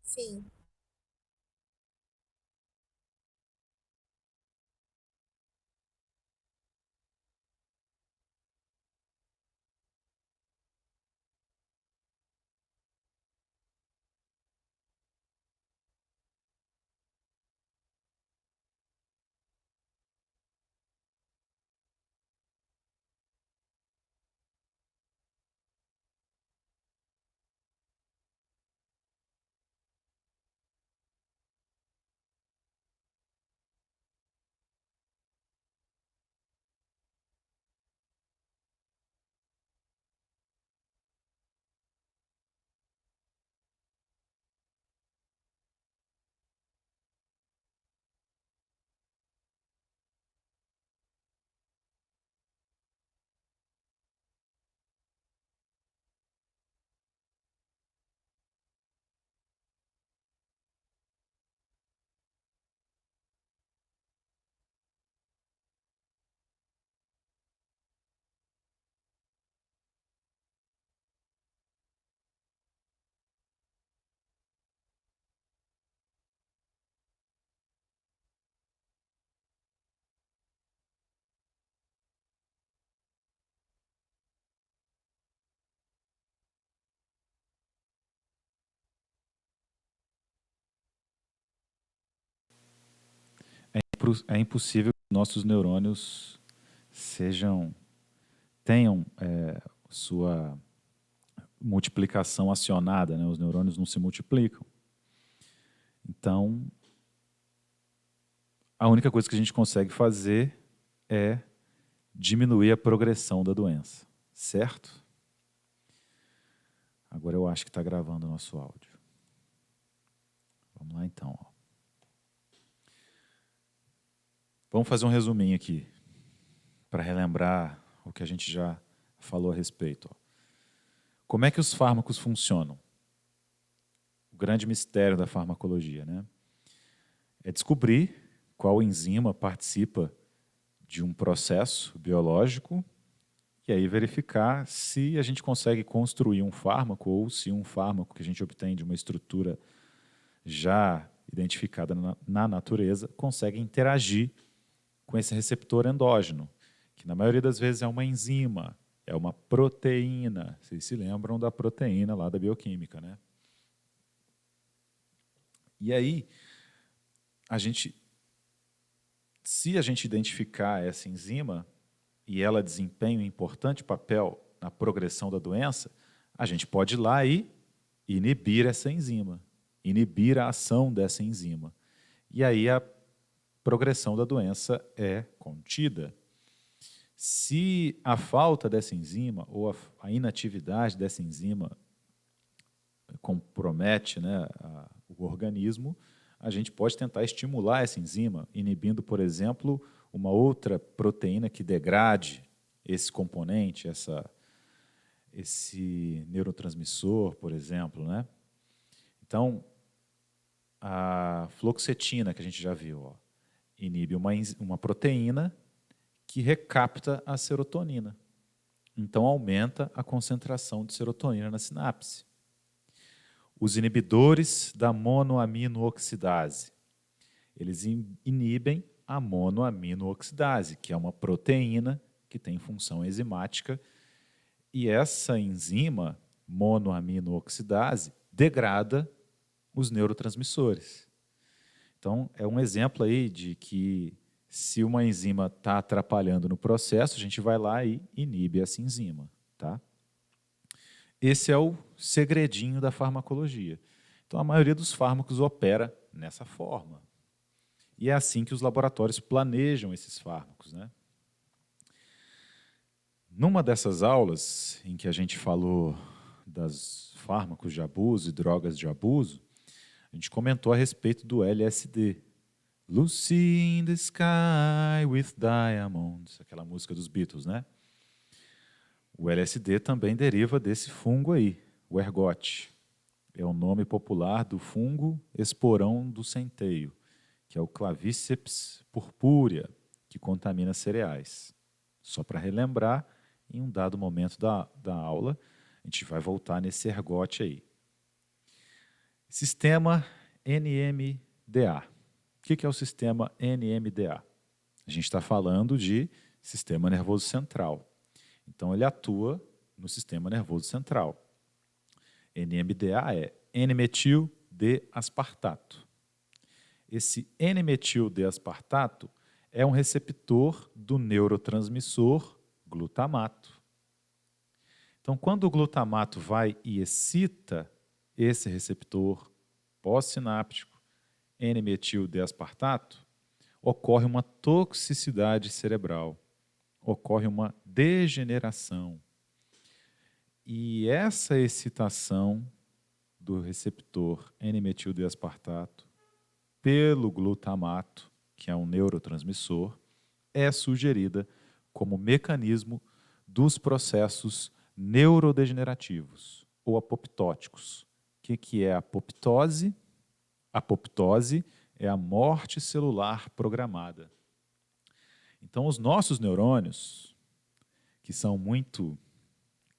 Sim. É impossível que nossos neurônios sejam tenham sua multiplicação acionada, né? Os neurônios não se multiplicam. Então, a única coisa que a gente consegue fazer é diminuir a progressão da doença, certo? Agora eu acho que está gravando o nosso áudio. Vamos lá então. Ó. Vamos fazer um resuminho aqui, para relembrar o que a gente já falou a respeito. Ó. Como é que os fármacos funcionam? O grande mistério da farmacologia, né? É descobrir qual enzima participa de um processo biológico e aí verificar se a gente consegue construir um fármaco ou se um fármaco que a gente obtém de uma estrutura já identificada na natureza consegue interagir com esse receptor endógeno, que na maioria das vezes é uma enzima, é uma proteína. Vocês se lembram da proteína lá da bioquímica, né? E aí, a gente, se a gente identificar essa enzima e ela desempenha um importante papel na progressão da doença, a gente pode ir lá e inibir essa enzima, inibir a ação dessa enzima. E aí a progressão da doença é contida. Se a falta dessa enzima ou a inatividade dessa enzima compromete, né, o organismo, a gente pode tentar estimular essa enzima, inibindo, por exemplo, uma outra proteína que degrade esse componente, esse neurotransmissor, por exemplo. Né? Então, a fluoxetina, que a gente já viu, ó, inibe uma proteína que recapta a serotonina. Então, aumenta a concentração de serotonina na sinapse. Os inibidores da monoaminooxidase. Eles inibem a monoaminooxidase, que é uma proteína que tem função enzimática, e essa enzima, monoaminooxidase, degrada os neurotransmissores. Então, é um exemplo aí de que se uma enzima está atrapalhando no processo, a gente vai lá e inibe essa enzima. Tá? Esse é o segredinho da farmacologia. Então, a maioria dos fármacos opera nessa forma. E é assim que os laboratórios planejam esses fármacos. Né? Numa dessas aulas em que a gente falou das fármacos de abuso e drogas de abuso, a gente comentou a respeito do LSD. Lucy in the Sky with Diamonds, aquela música dos Beatles, né? O LSD também deriva desse fungo aí, o ergote. É o nome popular do fungo esporão do centeio, que é o Clavíceps purpúrea, que contamina cereais. Só para relembrar, em um dado momento da aula, a gente vai voltar nesse ergote aí. Sistema NMDA. O que é o sistema NMDA? A gente está falando de sistema nervoso central. Então, ele atua no sistema nervoso central. NMDA é N-metil-D-aspartato. Esse N-metil-D-aspartato é um receptor do neurotransmissor glutamato. Então, quando o glutamato vai e excita esse receptor pós-sináptico N-metil-D-aspartato, ocorre uma toxicidade cerebral, ocorre uma degeneração. E essa excitação do receptor N-metil-D-aspartato pelo glutamato, que é um neurotransmissor, é sugerida como mecanismo dos processos neurodegenerativos ou apoptóticos. O que é a apoptose? A apoptose é a morte celular programada. Então, os nossos neurônios, que são muito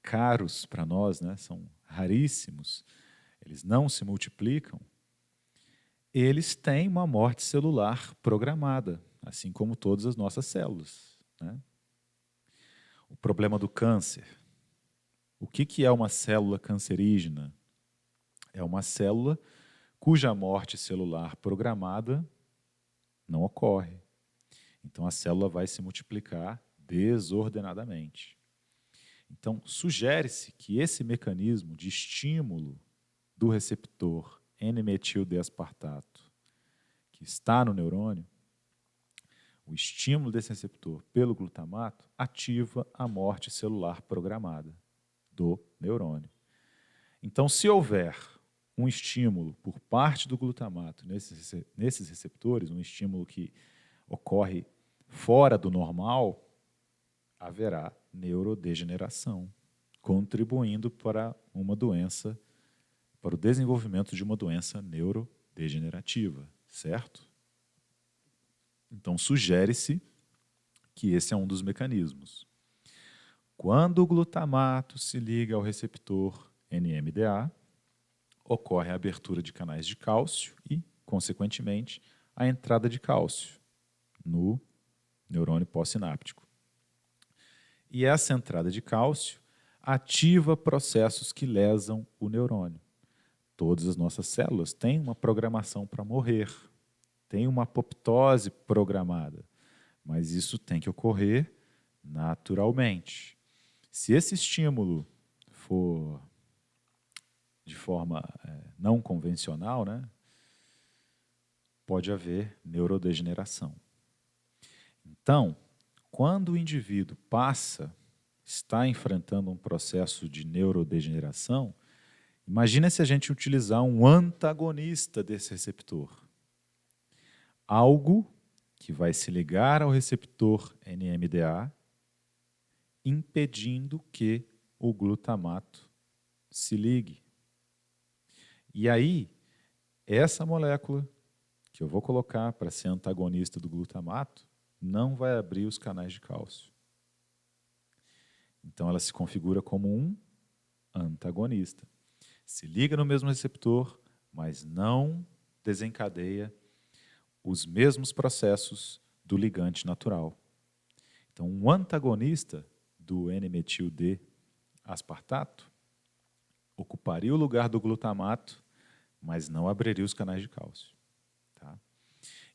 caros para nós, né, são raríssimos, eles não se multiplicam, eles têm uma morte celular programada, assim como todas as nossas células, né? O problema do câncer. O que é uma célula cancerígena? É uma célula cuja morte celular programada não ocorre. Então, a célula vai se multiplicar desordenadamente. Então, sugere-se que esse mecanismo de estímulo do receptor N-metil-D-aspartato, que está no neurônio, o estímulo desse receptor pelo glutamato ativa a morte celular programada do neurônio. Então, se houver um estímulo por parte do glutamato nesses receptores, um estímulo que ocorre fora do normal, haverá neurodegeneração, contribuindo para uma doença, para o desenvolvimento de uma doença neurodegenerativa, certo? Então, sugere-se que esse é um dos mecanismos. Quando o glutamato se liga ao receptor NMDA, ocorre a abertura de canais de cálcio e, consequentemente, a entrada de cálcio no neurônio pós-sináptico. E essa entrada de cálcio ativa processos que lesam o neurônio. Todas as nossas células têm uma programação para morrer, têm uma apoptose programada, mas isso tem que ocorrer naturalmente. Se esse estímulo for de forma não convencional, né, pode haver neurodegeneração. Então, quando o indivíduo está enfrentando um processo de neurodegeneração, imagina se a gente utilizar um antagonista desse receptor. Algo que vai se ligar ao receptor NMDA, impedindo que o glutamato se ligue. E aí, essa molécula que eu vou colocar para ser antagonista do glutamato não vai abrir os canais de cálcio. Então, ela se configura como um antagonista. Se liga no mesmo receptor, mas não desencadeia os mesmos processos do ligante natural. Então, um antagonista do N-metil-D-aspartato ocuparia o lugar do glutamato, mas não abriria os canais de cálcio. Tá?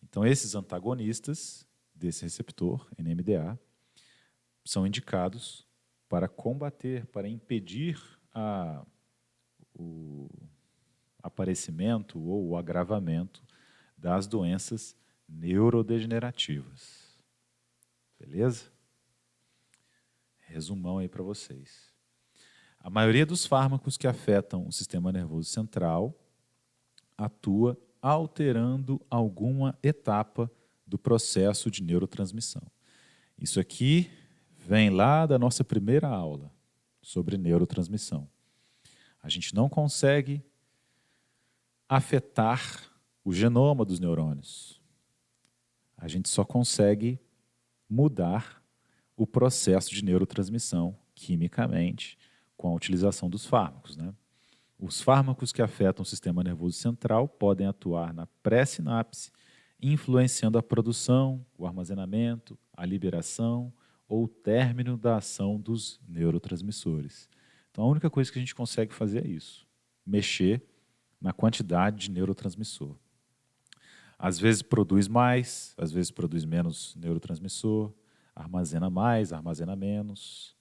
Então, esses antagonistas desse receptor, NMDA, são indicados para combater, para impedir o aparecimento ou o agravamento das doenças neurodegenerativas. Beleza? Resumão aí para vocês. A maioria dos fármacos que afetam o sistema nervoso central atua alterando alguma etapa do processo de neurotransmissão. Isso aqui vem lá da nossa primeira aula sobre neurotransmissão. A gente não consegue afetar o genoma dos neurônios. A gente só consegue mudar o processo de neurotransmissão quimicamente com a utilização dos fármacos, né? Os fármacos que afetam o sistema nervoso central podem atuar na pré-sinapse, influenciando a produção, o armazenamento, a liberação ou o término da ação dos neurotransmissores. Então, a única coisa que a gente consegue fazer é isso, mexer na quantidade de neurotransmissor. Às vezes produz mais, às vezes produz menos neurotransmissor, armazena mais, armazena menos.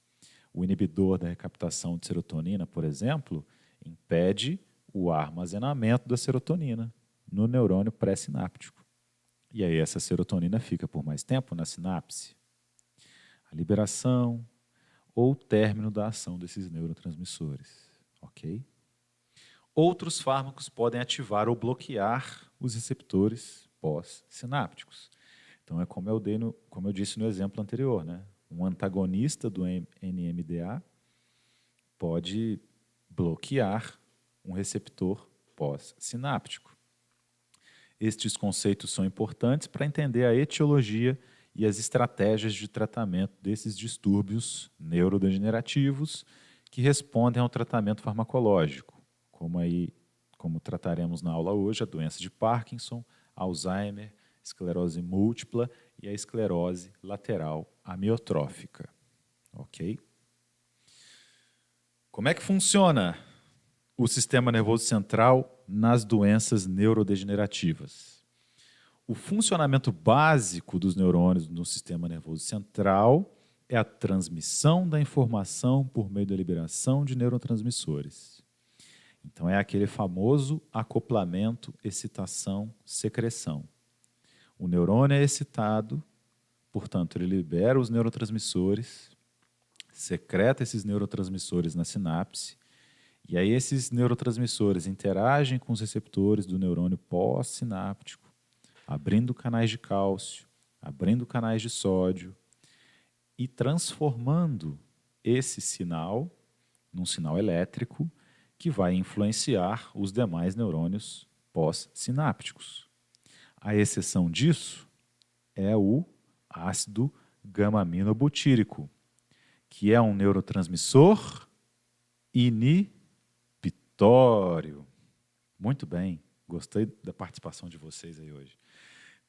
O inibidor da recaptação de serotonina, por exemplo, impede o armazenamento da serotonina no neurônio pré-sináptico. E aí essa serotonina fica por mais tempo na sinapse. A liberação ou o término da ação desses neurotransmissores. Ok? Outros fármacos podem ativar ou bloquear os receptores pós-sinápticos. Então, é como eu disse no exemplo anterior, né? Um antagonista do NMDA pode bloquear um receptor pós-sináptico. Estes conceitos são importantes para entender a etiologia e as estratégias de tratamento desses distúrbios neurodegenerativos que respondem ao tratamento farmacológico, como trataremos na aula hoje, a doença de Parkinson, Alzheimer, esclerose múltipla e a esclerose lateral amiotrófica. Ok? Como é que funciona o sistema nervoso central nas doenças neurodegenerativas? O funcionamento básico dos neurônios no sistema nervoso central é a transmissão da informação por meio da liberação de neurotransmissores. Então, é aquele famoso acoplamento, excitação, secreção. O neurônio é excitado, portanto, ele libera os neurotransmissores, secreta esses neurotransmissores na sinapse, e aí esses neurotransmissores interagem com os receptores do neurônio pós-sináptico, abrindo canais de cálcio, abrindo canais de sódio e transformando esse sinal num sinal elétrico que vai influenciar os demais neurônios pós-sinápticos. A exceção disso é o ácido gama-aminobutírico, que é um neurotransmissor inibitório. Muito bem, gostei da participação de vocês aí hoje.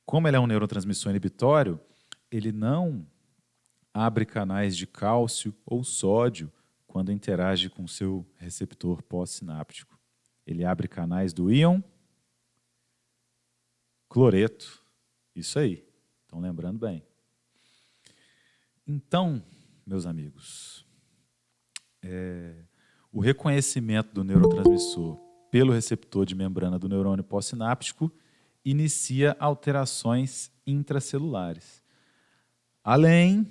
Como ele é um neurotransmissor inibitório, ele não abre canais de cálcio ou sódio quando interage com seu receptor pós-sináptico. Ele abre canais do íon cloreto. Isso aí. Estão lembrando bem. Então, meus amigos, o reconhecimento do neurotransmissor pelo receptor de membrana do neurônio pós-sináptico inicia alterações intracelulares. Além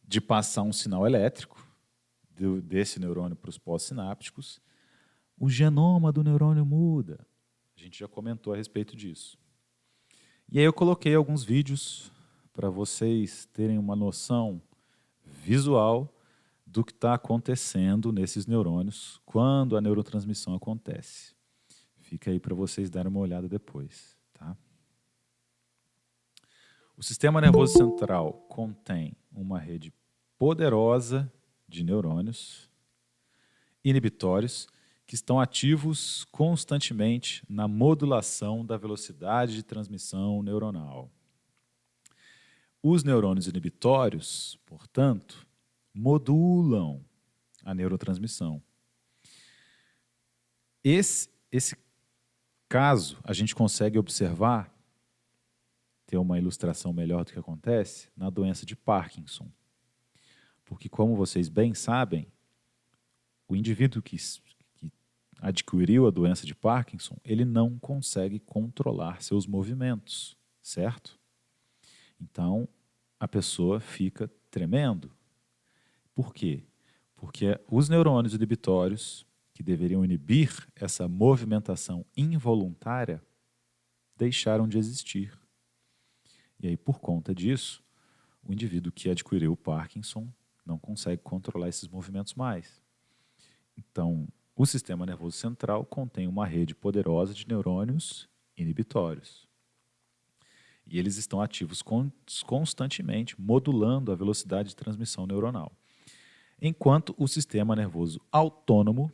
de passar um sinal elétrico desse neurônio para os pós-sinápticos, o genoma do neurônio muda. A gente já comentou a respeito disso. E aí eu coloquei alguns vídeos para vocês terem uma noção visual do que está acontecendo nesses neurônios quando a neurotransmissão acontece. Fica aí para vocês darem uma olhada depois. Tá? O sistema nervoso central contém uma rede poderosa de neurônios inibitórios que estão ativos constantemente na modulação da velocidade de transmissão neuronal. Os neurônios inibitórios, portanto, modulam a neurotransmissão. Esse caso a gente consegue observar, ter uma ilustração melhor do que acontece, na doença de Parkinson. Porque, como vocês bem sabem, o indivíduo que adquiriu a doença de Parkinson, ele não consegue controlar seus movimentos, certo? Então, a pessoa fica tremendo. Por quê? Porque os neurônios inibitórios, que deveriam inibir essa movimentação involuntária, deixaram de existir. E aí, por conta disso, o indivíduo que adquiriu o Parkinson não consegue controlar esses movimentos mais. Então, o sistema nervoso central contém uma rede poderosa de neurônios inibitórios. E eles estão ativos constantemente, modulando a velocidade de transmissão neuronal. Enquanto o sistema nervoso autônomo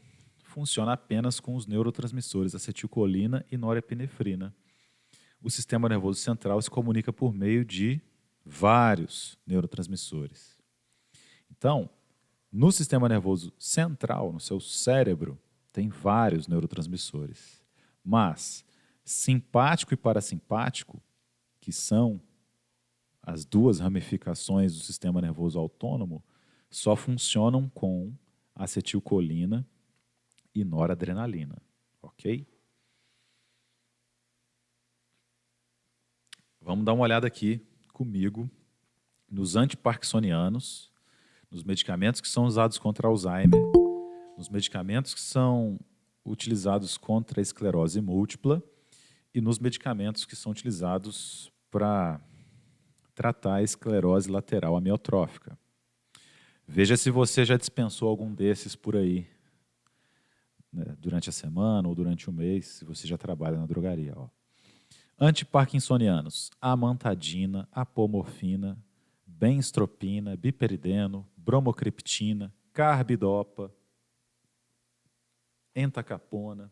funciona apenas com os neurotransmissores acetilcolina e norepinefrina. O sistema nervoso central se comunica por meio de vários neurotransmissores. Então, no sistema nervoso central, no seu cérebro, tem vários neurotransmissores. Mas simpático e parasimpático, que são as duas ramificações do sistema nervoso autônomo, só funcionam com acetilcolina e noradrenalina, ok? Vamos dar uma olhada aqui comigo nos antiparkinsonianos, nos medicamentos que são usados contra Alzheimer, nos medicamentos que são utilizados contra a esclerose múltipla e nos medicamentos que são utilizados para tratar a esclerose lateral amiotrófica. Veja se você já dispensou algum desses por aí, né, durante a semana ou durante o mês, se você já trabalha na drogaria. Ó. Antiparkinsonianos: amantadina, apomorfina, benztropina, biperideno, bromocriptina, carbidopa, entacapona,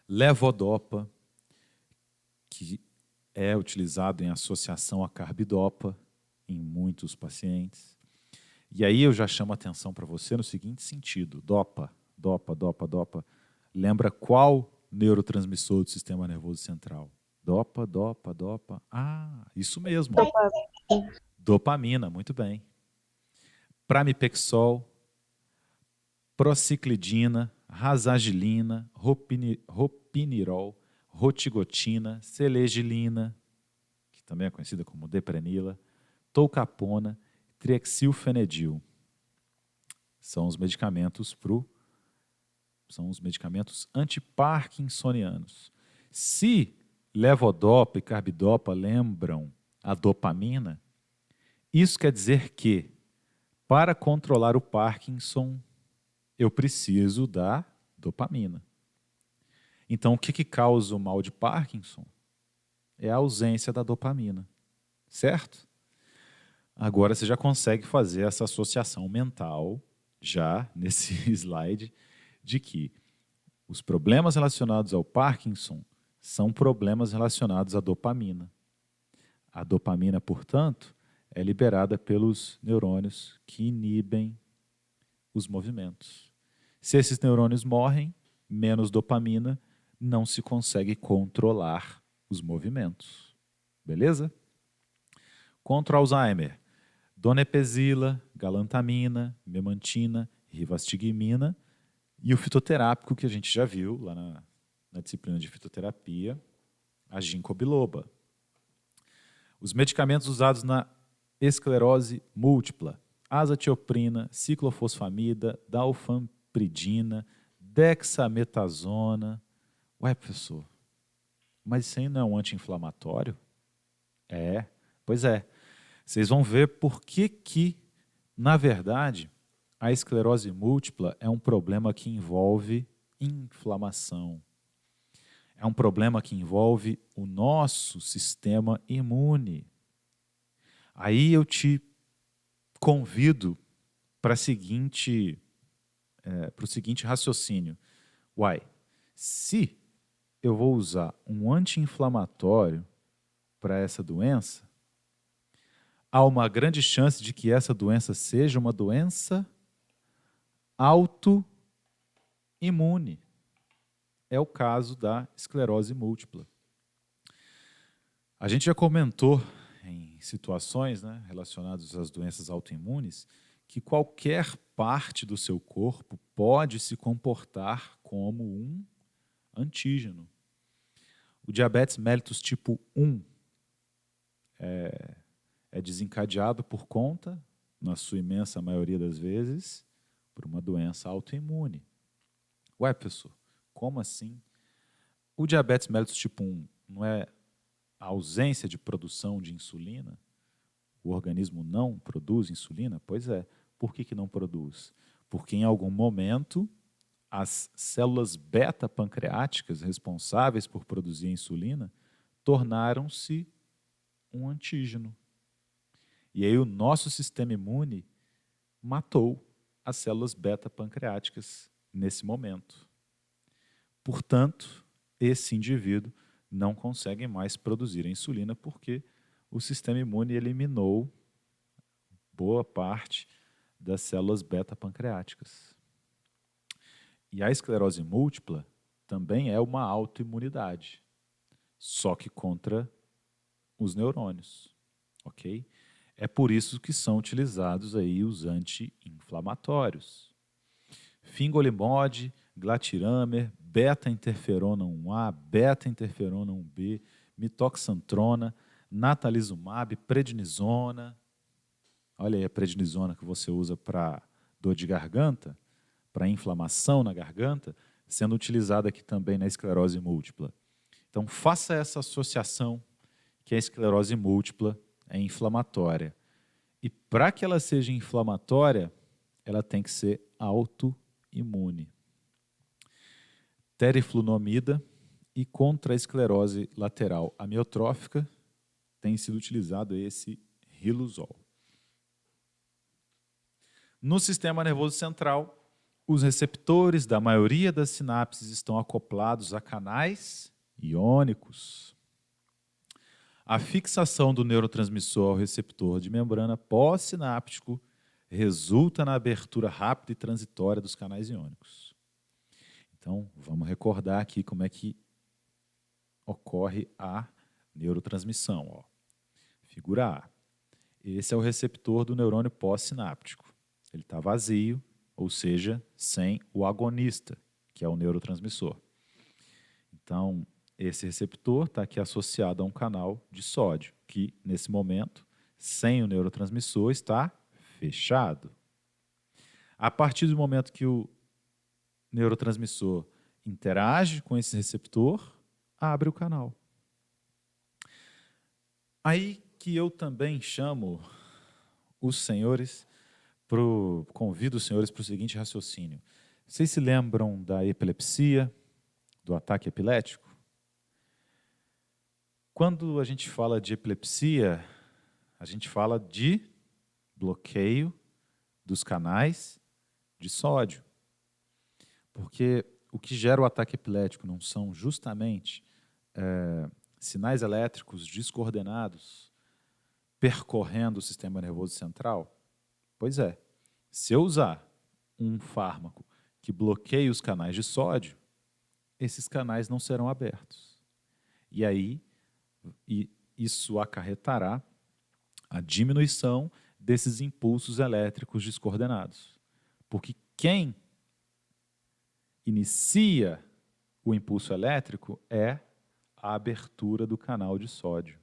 levodopa, que é utilizado em associação a carbidopa em muitos pacientes. E aí eu já chamo a atenção para você no seguinte sentido: dopa. Lembra qual neurotransmissor do sistema nervoso central? Dopa. Ah, isso mesmo. Dopamina, muito bem. Pramipexol, prociclidina, razagilina, ropinirol, rotigotina, selegilina, que também é conhecida como deprenila, toucapona, triexilfenedil. São os medicamentos antiparkinsonianos. Se levodopa e carbidopa lembram a dopamina, isso quer dizer que, para controlar o Parkinson, eu preciso da dopamina. Então, o que causa o mal de Parkinson? É a ausência da dopamina, certo? Agora você já consegue fazer essa associação mental, já nesse slide, de que os problemas relacionados ao Parkinson são problemas relacionados à dopamina. A dopamina, portanto, é liberada pelos neurônios que inibem os movimentos. Se esses neurônios morrem, menos dopamina, não se consegue controlar os movimentos. Beleza? Contra o Alzheimer: donepezila, galantamina, memantina, rivastigmina e o fitoterápico que a gente já viu lá na disciplina de fitoterapia, a ginkgo biloba. Os medicamentos usados na esclerose múltipla: azatioprina, ciclofosfamida, dalfampridina, dexametasona. Ué, professor, mas isso aí não é um anti-inflamatório? É, pois é. Vocês vão ver por que, na verdade, a esclerose múltipla é um problema que envolve inflamação. É um problema que envolve o nosso sistema imune. Aí eu te convido para o seguinte raciocínio. Uai, se eu vou usar um anti-inflamatório para essa doença, há uma grande chance de que essa doença seja uma doença autoimune. É o caso da esclerose múltipla. A gente já comentou em situações, né, relacionadas às doenças autoimunes que qualquer parte do seu corpo pode se comportar como um antígeno. O diabetes mellitus tipo 1 é desencadeado por conta, na sua imensa maioria das vezes, por uma doença autoimune. Ué, professor, como assim? O diabetes mellitus tipo 1 não é a ausência de produção de insulina? O organismo não produz insulina? Pois é. Por que não produz? Porque em algum momento as células beta-pancreáticas responsáveis por produzir a insulina tornaram-se um antígeno. E aí o nosso sistema imune matou as células beta-pancreáticas nesse momento. Portanto, esse indivíduo não consegue mais produzir a insulina porque o sistema imune eliminou boa parte das células beta-pancreáticas. E a esclerose múltipla também é uma autoimunidade, só que contra os neurônios, ok? É por isso que são utilizados aí os anti-inflamatórios. Fingolimod, glatiramer, beta-interferona 1A, beta-interferona 1B, mitoxantrona, natalizumab, prednisona. Olha aí a prednisona que você usa para dor de garganta, para inflamação na garganta, sendo utilizada aqui também na esclerose múltipla. Então, faça essa associação que a esclerose múltipla é inflamatória. E para que ela seja inflamatória, ela tem que ser autoimune. Teriflunomida e contra a esclerose lateral amiotrófica tem sido utilizado esse riluzol. No sistema nervoso central, os receptores da maioria das sinapses estão acoplados a canais iônicos. A fixação do neurotransmissor ao receptor de membrana pós-sináptico resulta na abertura rápida e transitória dos canais iônicos. Então, vamos recordar aqui como é que ocorre a neurotransmissão. Ó. Figura A. Esse é o receptor do neurônio pós-sináptico. Ele está vazio, ou seja, sem o agonista, que é o neurotransmissor. Então, esse receptor está aqui associado a um canal de sódio, que, nesse momento, sem o neurotransmissor, está fechado. A partir do momento que o neurotransmissor interage com esse receptor, abre o canal. Aí que eu também chamo os senhores, convido os senhores para o seguinte raciocínio. Vocês se lembram da epilepsia, do ataque epilético? Quando a gente fala de epilepsia, a gente fala de bloqueio dos canais de sódio. Porque o que gera o ataque epilético não são justamente sinais elétricos descoordenados percorrendo o sistema nervoso central? Pois é, se eu usar um fármaco que bloqueie os canais de sódio, esses canais não serão abertos. E aí, isso acarretará a diminuição desses impulsos elétricos descoordenados. Porque quem inicia o impulso elétrico é a abertura do canal de sódio.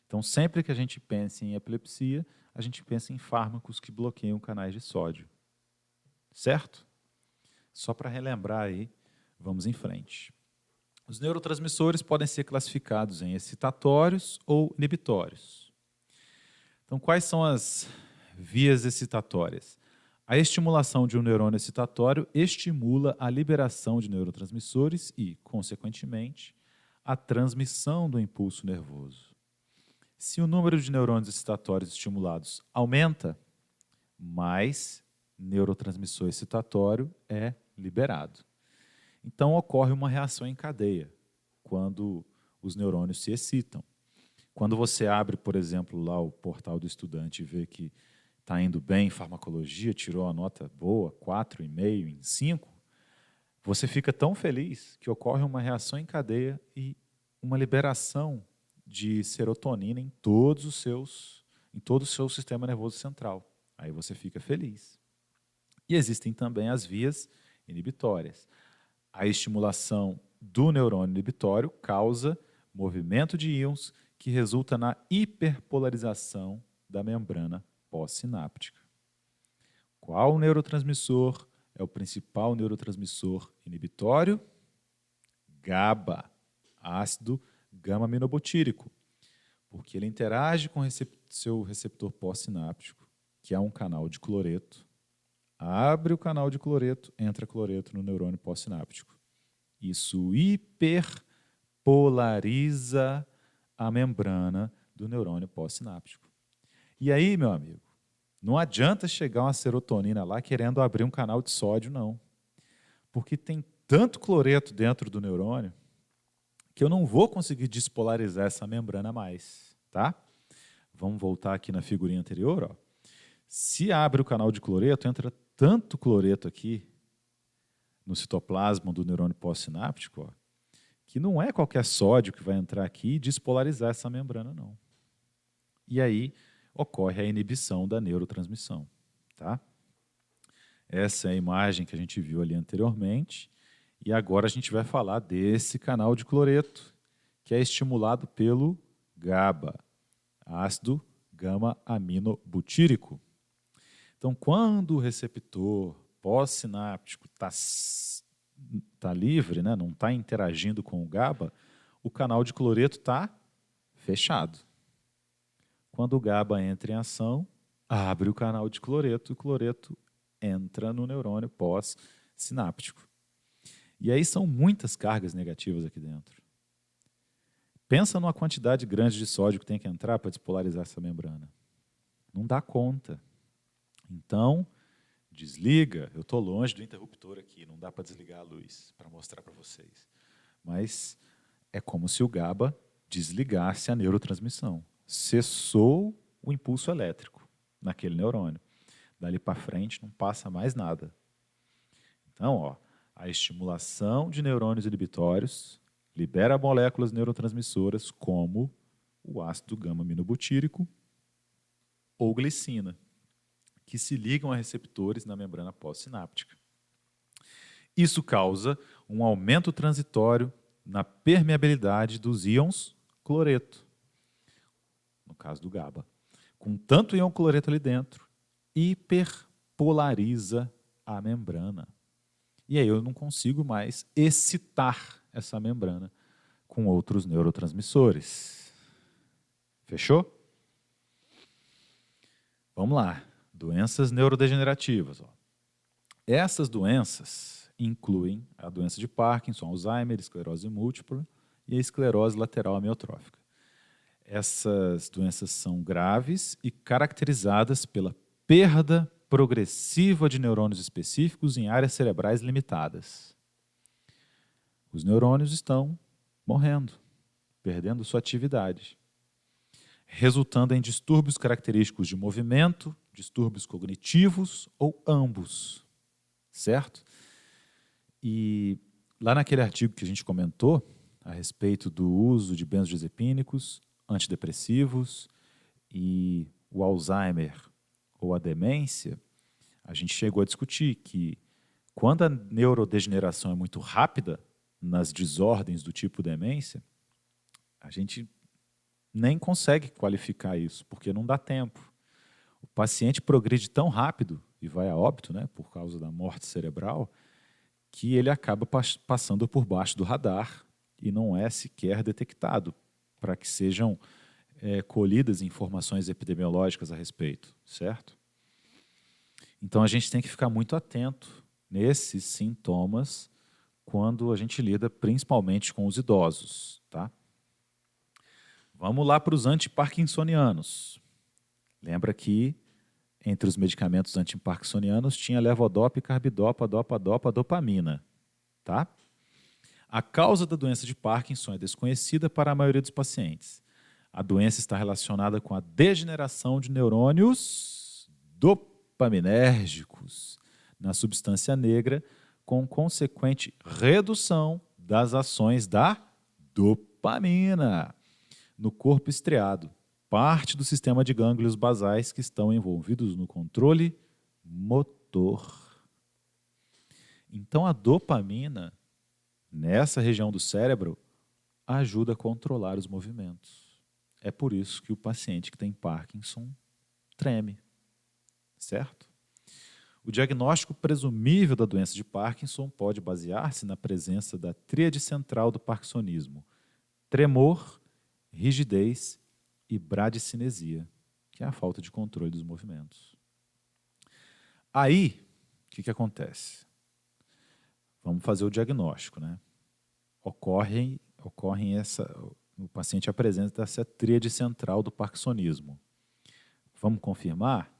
Então, sempre que a gente pensa em epilepsia, a gente pensa em fármacos que bloqueiam canais de sódio. Certo? Só para relembrar aí, vamos em frente. Os neurotransmissores podem ser classificados em excitatórios ou inibitórios. Então, quais são as vias excitatórias? A estimulação de um neurônio excitatório estimula a liberação de neurotransmissores e, consequentemente, a transmissão do impulso nervoso. Se o número de neurônios excitatórios estimulados aumenta, mais neurotransmissor excitatório é liberado. Então, ocorre uma reação em cadeia quando os neurônios se excitam. Quando você abre, por exemplo, lá o portal do estudante e vê que está indo bem em farmacologia, tirou a nota boa, 4,5 em 5, você fica tão feliz que ocorre uma reação em cadeia e uma liberação de serotonina em todo o seu sistema nervoso central. Aí você fica feliz. E existem também as vias inibitórias. A estimulação do neurônio inibitório causa movimento de íons que resulta na hiperpolarização da membrana pós-sináptica. Qual neurotransmissor é o principal neurotransmissor inibitório? GABA, ácido gama-aminobutírico, porque ele interage com seu receptor pós-sináptico, que é um canal de cloreto, abre o canal de cloreto, entra cloreto no neurônio pós-sináptico. Isso hiperpolariza a membrana do neurônio pós-sináptico. E aí, meu amigo, não adianta chegar uma serotonina lá querendo abrir um canal de sódio, não. Porque tem tanto cloreto dentro do neurônio que eu não vou conseguir despolarizar essa membrana mais, tá? Vamos voltar aqui na figurinha anterior, ó. Se abre o canal de cloreto, entra tanto cloreto aqui no citoplasma do neurônio pós-sináptico, ó, que não é qualquer sódio que vai entrar aqui e despolarizar essa membrana, não. E aí ocorre a inibição da neurotransmissão, tá? Essa é a imagem que a gente viu ali anteriormente. E agora a gente vai falar desse canal de cloreto, que é estimulado pelo GABA, ácido gama-aminobutírico. Então, quando o receptor pós-sináptico tá livre, né, não está interagindo com o GABA, o canal de cloreto está fechado. Quando o GABA entra em ação, abre o canal de cloreto e o cloreto entra no neurônio pós-sináptico. E aí são muitas cargas negativas aqui dentro. Pensa numa quantidade grande de sódio que tem que entrar para despolarizar essa membrana. Não dá conta. Então, desliga. Eu estou longe do interruptor aqui, não dá para desligar a luz para mostrar para vocês. Mas é como se o GABA desligasse a neurotransmissão. Cessou o impulso elétrico naquele neurônio. Dali para frente não passa mais nada. Então, ó, a estimulação de neurônios inibitórios libera moléculas neurotransmissoras como o ácido gama-aminobutírico ou glicina, que se ligam a receptores na membrana pós-sináptica. Isso causa um aumento transitório na permeabilidade dos íons cloreto, no caso do GABA. Com tanto íon cloreto ali dentro, hiperpolariza a membrana. E aí eu não consigo mais excitar essa membrana com outros neurotransmissores. Fechou? Vamos lá. Doenças neurodegenerativas. Ó. Essas doenças incluem a doença de Parkinson, Alzheimer, esclerose múltipla e a esclerose lateral amiotrófica. Essas doenças são graves e caracterizadas pela perda progressiva de neurônios específicos em áreas cerebrais limitadas. Os neurônios estão morrendo, perdendo sua atividade, resultando em distúrbios característicos de movimento, distúrbios cognitivos ou ambos, certo? E lá naquele artigo que a gente comentou a respeito do uso de benzodiazepínicos, antidepressivos e o Alzheimer ou a demência, a gente chegou a discutir que quando a neurodegeneração é muito rápida nas desordens do tipo demência, a gente nem consegue qualificar isso, porque não dá tempo. O paciente progride tão rápido e vai a óbito, né, por causa da morte cerebral, que ele acaba passando por baixo do radar e não é sequer detectado para que sejam colhidas informações epidemiológicas a respeito, certo? Então a gente tem que ficar muito atento nesses sintomas quando a gente lida principalmente com os idosos, tá? Vamos lá para os antiparkinsonianos. Lembra que entre os medicamentos antiparkinsonianos tinha levodopa, carbidopa, dopa, dopamina, tá? A causa da doença de Parkinson é desconhecida para a maioria dos pacientes. A doença está relacionada com a degeneração de neurônios dopaminérgicos na substância negra, com consequente redução das ações da dopamina no corpo estriado, parte do sistema de gânglios basais que estão envolvidos no controle motor. Então, a dopamina, nessa região do cérebro, ajuda a controlar os movimentos. É por isso que o paciente que tem Parkinson treme, certo? O diagnóstico presumível da doença de Parkinson pode basear-se na presença da tríade central do parkinsonismo: tremor, rigidez e bradicinesia, que é a falta de controle dos movimentos. Aí, o que acontece? Vamos fazer o diagnóstico, né? O paciente apresenta essa tríade central do parkinsonismo. Vamos confirmar?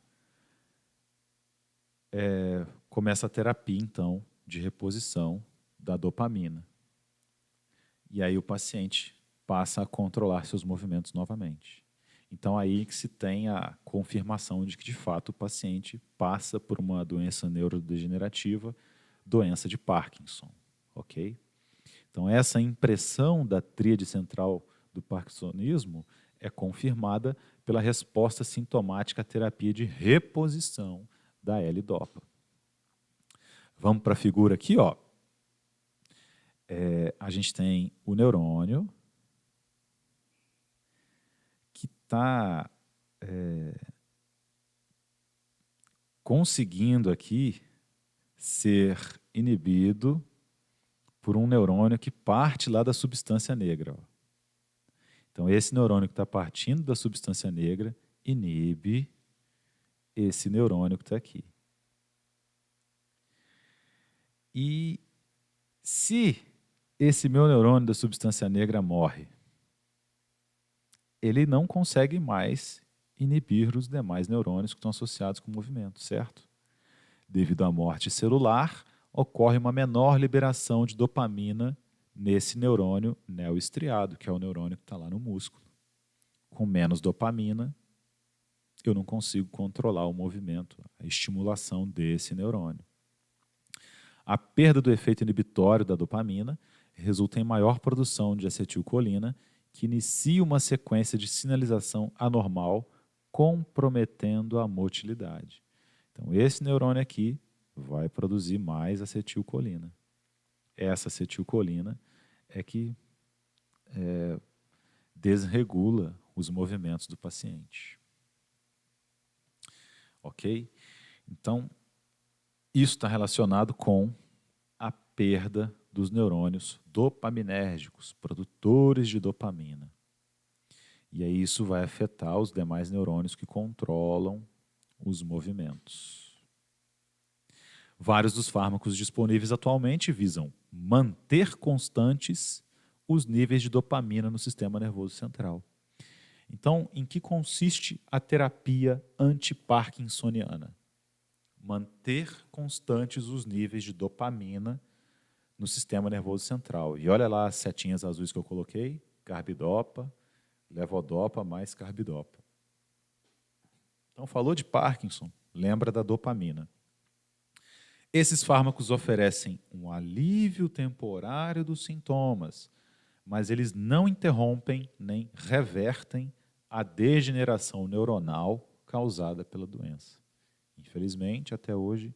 Começa a terapia, então, de reposição da dopamina. E aí o paciente passa a controlar seus movimentos novamente. Então, aí que se tem a confirmação de que, de fato, o paciente passa por uma doença neurodegenerativa, doença de Parkinson, ok? Então, essa impressão da tríade central do parkinsonismo é confirmada pela resposta sintomática à terapia de reposição da L-Dopa. Vamos para a figura aqui, ó. A gente tem o neurônio que está conseguindo aqui ser inibido por um neurônio que parte lá da substância negra. Ó. Então, esse neurônio que está partindo da substância negra inibe esse neurônio que está aqui. E se esse meu neurônio da substância negra morre, ele não consegue mais inibir os demais neurônios que estão associados com o movimento, certo? Devido à morte celular, ocorre uma menor liberação de dopamina nesse neurônio neoestriado, que é o neurônio que está lá no músculo. Com menos dopamina, eu não consigo controlar o movimento, a estimulação desse neurônio. A perda do efeito inibitório da dopamina resulta em maior produção de acetilcolina, que inicia uma sequência de sinalização anormal, comprometendo a motilidade. Então, esse neurônio aqui vai produzir mais acetilcolina. Essa acetilcolina é que desregula os movimentos do paciente. Ok? Então, isso está relacionado com a perda dos neurônios dopaminérgicos, produtores de dopamina. E aí isso vai afetar os demais neurônios que controlam os movimentos. Vários dos fármacos disponíveis atualmente visam manter constantes os níveis de dopamina no sistema nervoso central. Então, em que consiste a terapia antiparkinsoniana? Manter constantes os níveis de dopamina no sistema nervoso central. E olha lá as setinhas azuis que eu coloquei, carbidopa, levodopa mais carbidopa. Então, falou de Parkinson, lembra da dopamina. Esses fármacos oferecem um alívio temporário dos sintomas, mas eles não interrompem nem revertem a degeneração neuronal causada pela doença. Infelizmente, até hoje,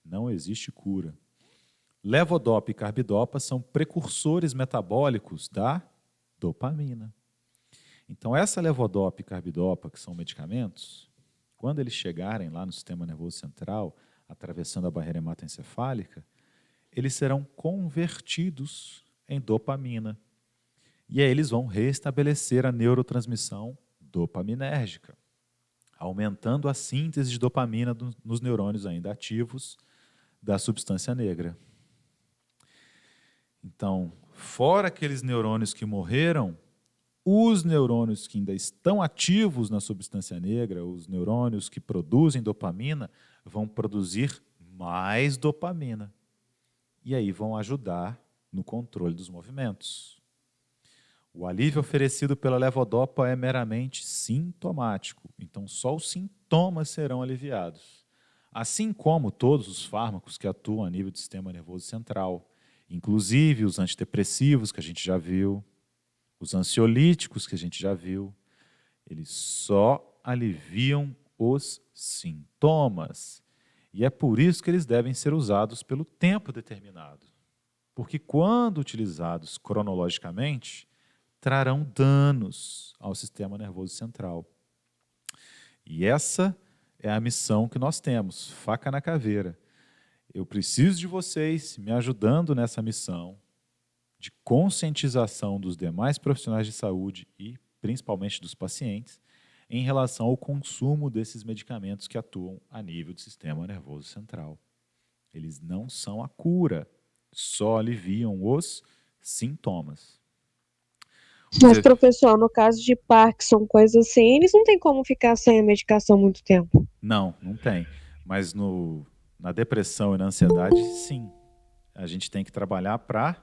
não existe cura. Levodopa e carbidopa são precursores metabólicos da dopamina. Então, essa levodopa e carbidopa, que são medicamentos, quando eles chegarem lá no sistema nervoso central, atravessando a barreira hematoencefálica, eles serão convertidos em dopamina. E aí eles vão restabelecer a neurotransmissão dopaminérgica, aumentando a síntese de dopamina nos neurônios ainda ativos da substância negra. Então, fora aqueles neurônios que morreram, os neurônios que ainda estão ativos na substância negra, os neurônios que produzem dopamina, vão produzir mais dopamina. E aí vão ajudar no controle dos movimentos. O alívio oferecido pela levodopa é meramente sintomático, então só os sintomas serão aliviados. Assim como todos os fármacos que atuam a nível do sistema nervoso central, inclusive os antidepressivos que a gente já viu, os ansiolíticos que a gente já viu, eles só aliviam os sintomas. E é por isso que eles devem ser usados pelo tempo determinado. Porque quando utilizados cronologicamente, trarão danos ao sistema nervoso central. E essa é a missão que nós temos, faca na caveira. Eu preciso de vocês me ajudando nessa missão de conscientização dos demais profissionais de saúde e principalmente dos pacientes em relação ao consumo desses medicamentos que atuam a nível do sistema nervoso central. Eles não são a cura, só aliviam os sintomas. Mas, professor, no caso de Parkinson, coisas assim, eles não têm como ficar sem a medicação muito tempo. Não tem. Mas na depressão e na ansiedade, sim. a gente tem que trabalhar para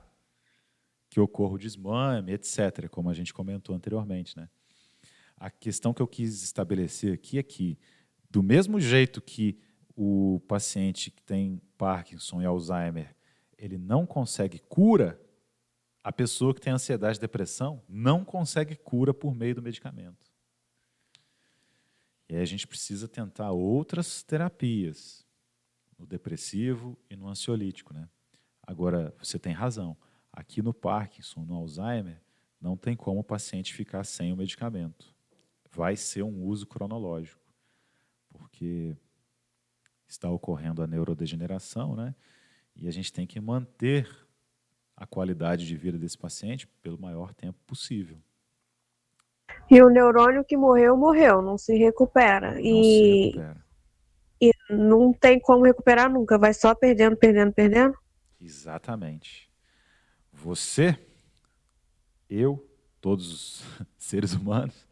que ocorra o desmame, etc., como a gente comentou anteriormente, né? A questão que eu quis estabelecer aqui é que, do mesmo jeito que o paciente que tem Parkinson e Alzheimer, ele não consegue cura, a pessoa que tem ansiedade e depressão não consegue cura por meio do medicamento. E aí a gente precisa tentar outras terapias, no depressivo e no ansiolítico, né? Agora, você tem razão. Aqui no Parkinson, no Alzheimer, não tem como o paciente ficar sem o medicamento. Vai ser um uso cronológico, porque está ocorrendo a neurodegeneração, né? E a gente tem que manter a qualidade de vida desse paciente pelo maior tempo possível. E o neurônio que morreu, morreu, não se recupera. Não se recupera. E não tem como recuperar nunca, vai só perdendo, perdendo, perdendo. Exatamente. Você, eu, todos os seres humanos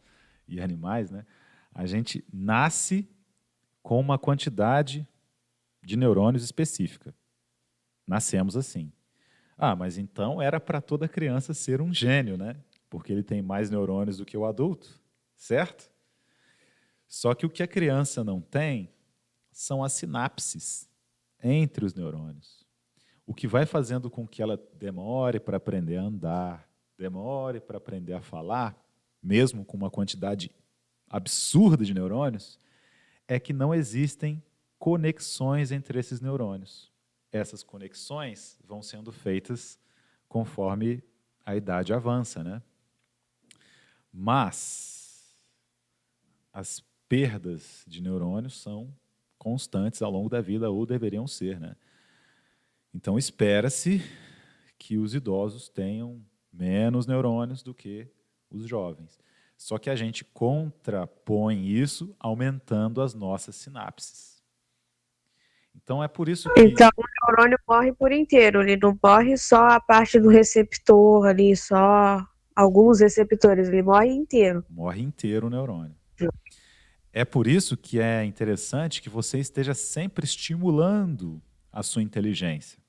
e animais, né? A gente nasce com uma quantidade de neurônios específica. Nascemos assim. Ah, mas então era para toda criança ser um gênio, né? Porque ele tem mais neurônios do que o adulto, certo? Só que o que a criança não tem são as sinapses entre os neurônios. O que vai fazendo com que ela demore para aprender a andar, demore para aprender a falar, mesmo com uma quantidade absurda de neurônios, é que não existem conexões entre esses neurônios. Essas conexões vão sendo feitas conforme a idade avança, né? Mas as perdas de neurônios são constantes ao longo da vida, ou deveriam ser, né? Então, espera-se que os idosos tenham menos neurônios do que os jovens. Só que a gente contrapõe isso aumentando as nossas sinapses. Então, é por isso que... Então, o neurônio morre por inteiro, ele não morre só a parte do receptor ali, só alguns receptores, ele morre inteiro. Morre inteiro o neurônio. É por isso que é interessante que você esteja sempre estimulando a sua inteligência.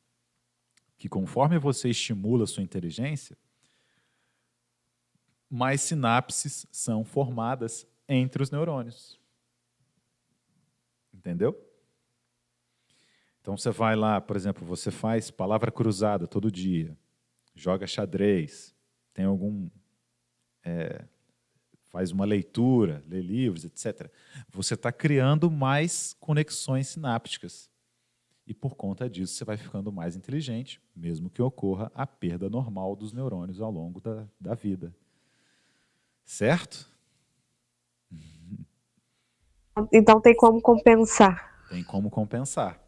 Que conforme você estimula a sua inteligência, mais sinapses são formadas entre os neurônios. Entendeu? Então você vai lá, por exemplo, você faz palavra cruzada todo dia, joga xadrez, tem faz uma leitura, lê livros, etc. Você está criando mais conexões sinápticas. E por conta disso você vai ficando mais inteligente, mesmo que ocorra a perda normal dos neurônios ao longo da vida. Certo? Então tem como compensar. Tem como compensar,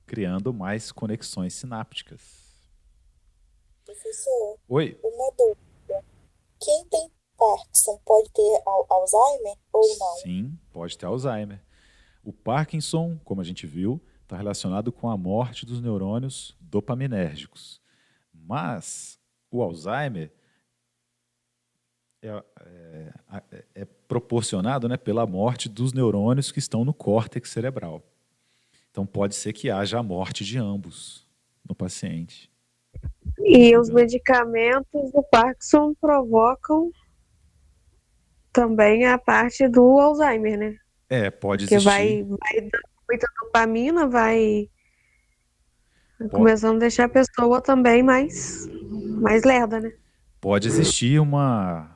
criando mais conexões sinápticas. Professor, Oi? uma dúvida. Quem tem Parkinson pode ter Alzheimer ou não? Sim, pode ter Alzheimer. O Parkinson, como a gente viu, está relacionado com a morte dos neurônios dopaminérgicos. Mas o Alzheimer é proporcionado, né, pela morte dos neurônios que estão no córtex cerebral. Então pode ser que haja a morte de ambos no paciente. E os medicamentos do Parkinson provocam também a parte do Alzheimer, né? Pode Porque existir. vai dando muita dopamina, vai começando a deixar a pessoa também mais lerda, né? Pode existir uma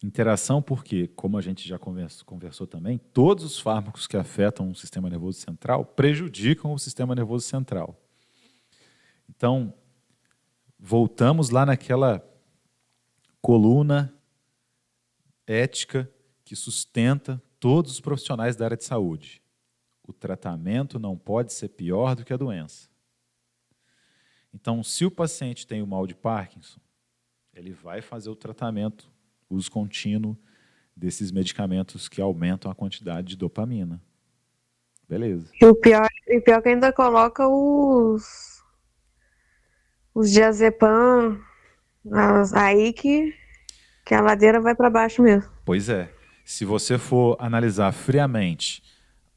interação, porque, como a gente já conversou também, todos os fármacos que afetam o sistema nervoso central prejudicam o sistema nervoso central. Então, voltamos lá naquela coluna ética que sustenta todos os profissionais da área de saúde. O tratamento não pode ser pior do que a doença. Então, se o paciente tem o mal de Parkinson, ele vai fazer o tratamento, uso contínuo desses medicamentos que aumentam a quantidade de dopamina. Beleza. E o pior é que ainda coloca os diazepam aí que a ladeira vai para baixo mesmo. Pois é. Se você for analisar friamente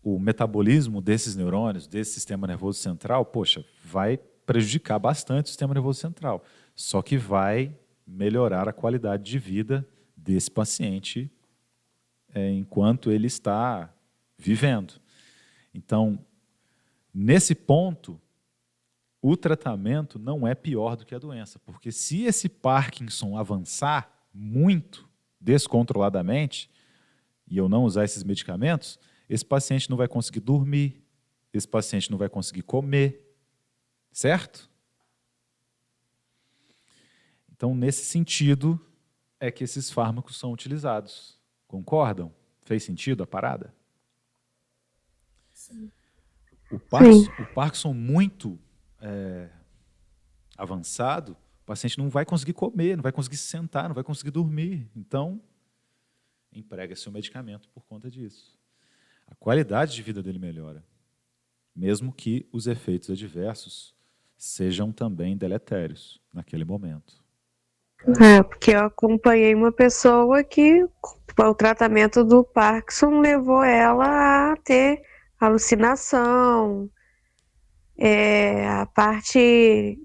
o metabolismo desses neurônios, desse sistema nervoso central, poxa, vai prejudicar bastante o sistema nervoso central. Só que vai melhorar a qualidade de vida desse paciente enquanto ele está vivendo. Então, nesse ponto, o tratamento não é pior do que a doença, porque se esse Parkinson avançar muito, descontroladamente, e eu não usar esses medicamentos, esse paciente não vai conseguir dormir, esse paciente não vai conseguir comer, certo? Então, nesse sentido, é que esses fármacos são utilizados. Concordam? Fez sentido a parada? Sim. O Parkinson muito avançado, o paciente não vai conseguir comer, não vai conseguir sentar, não vai conseguir dormir. Então, emprega-se o medicamento por conta disso. A qualidade de vida dele melhora, mesmo que os efeitos adversos sejam também deletérios naquele momento. Porque eu acompanhei uma pessoa que o tratamento do Parkinson levou ela a ter alucinação, a parte.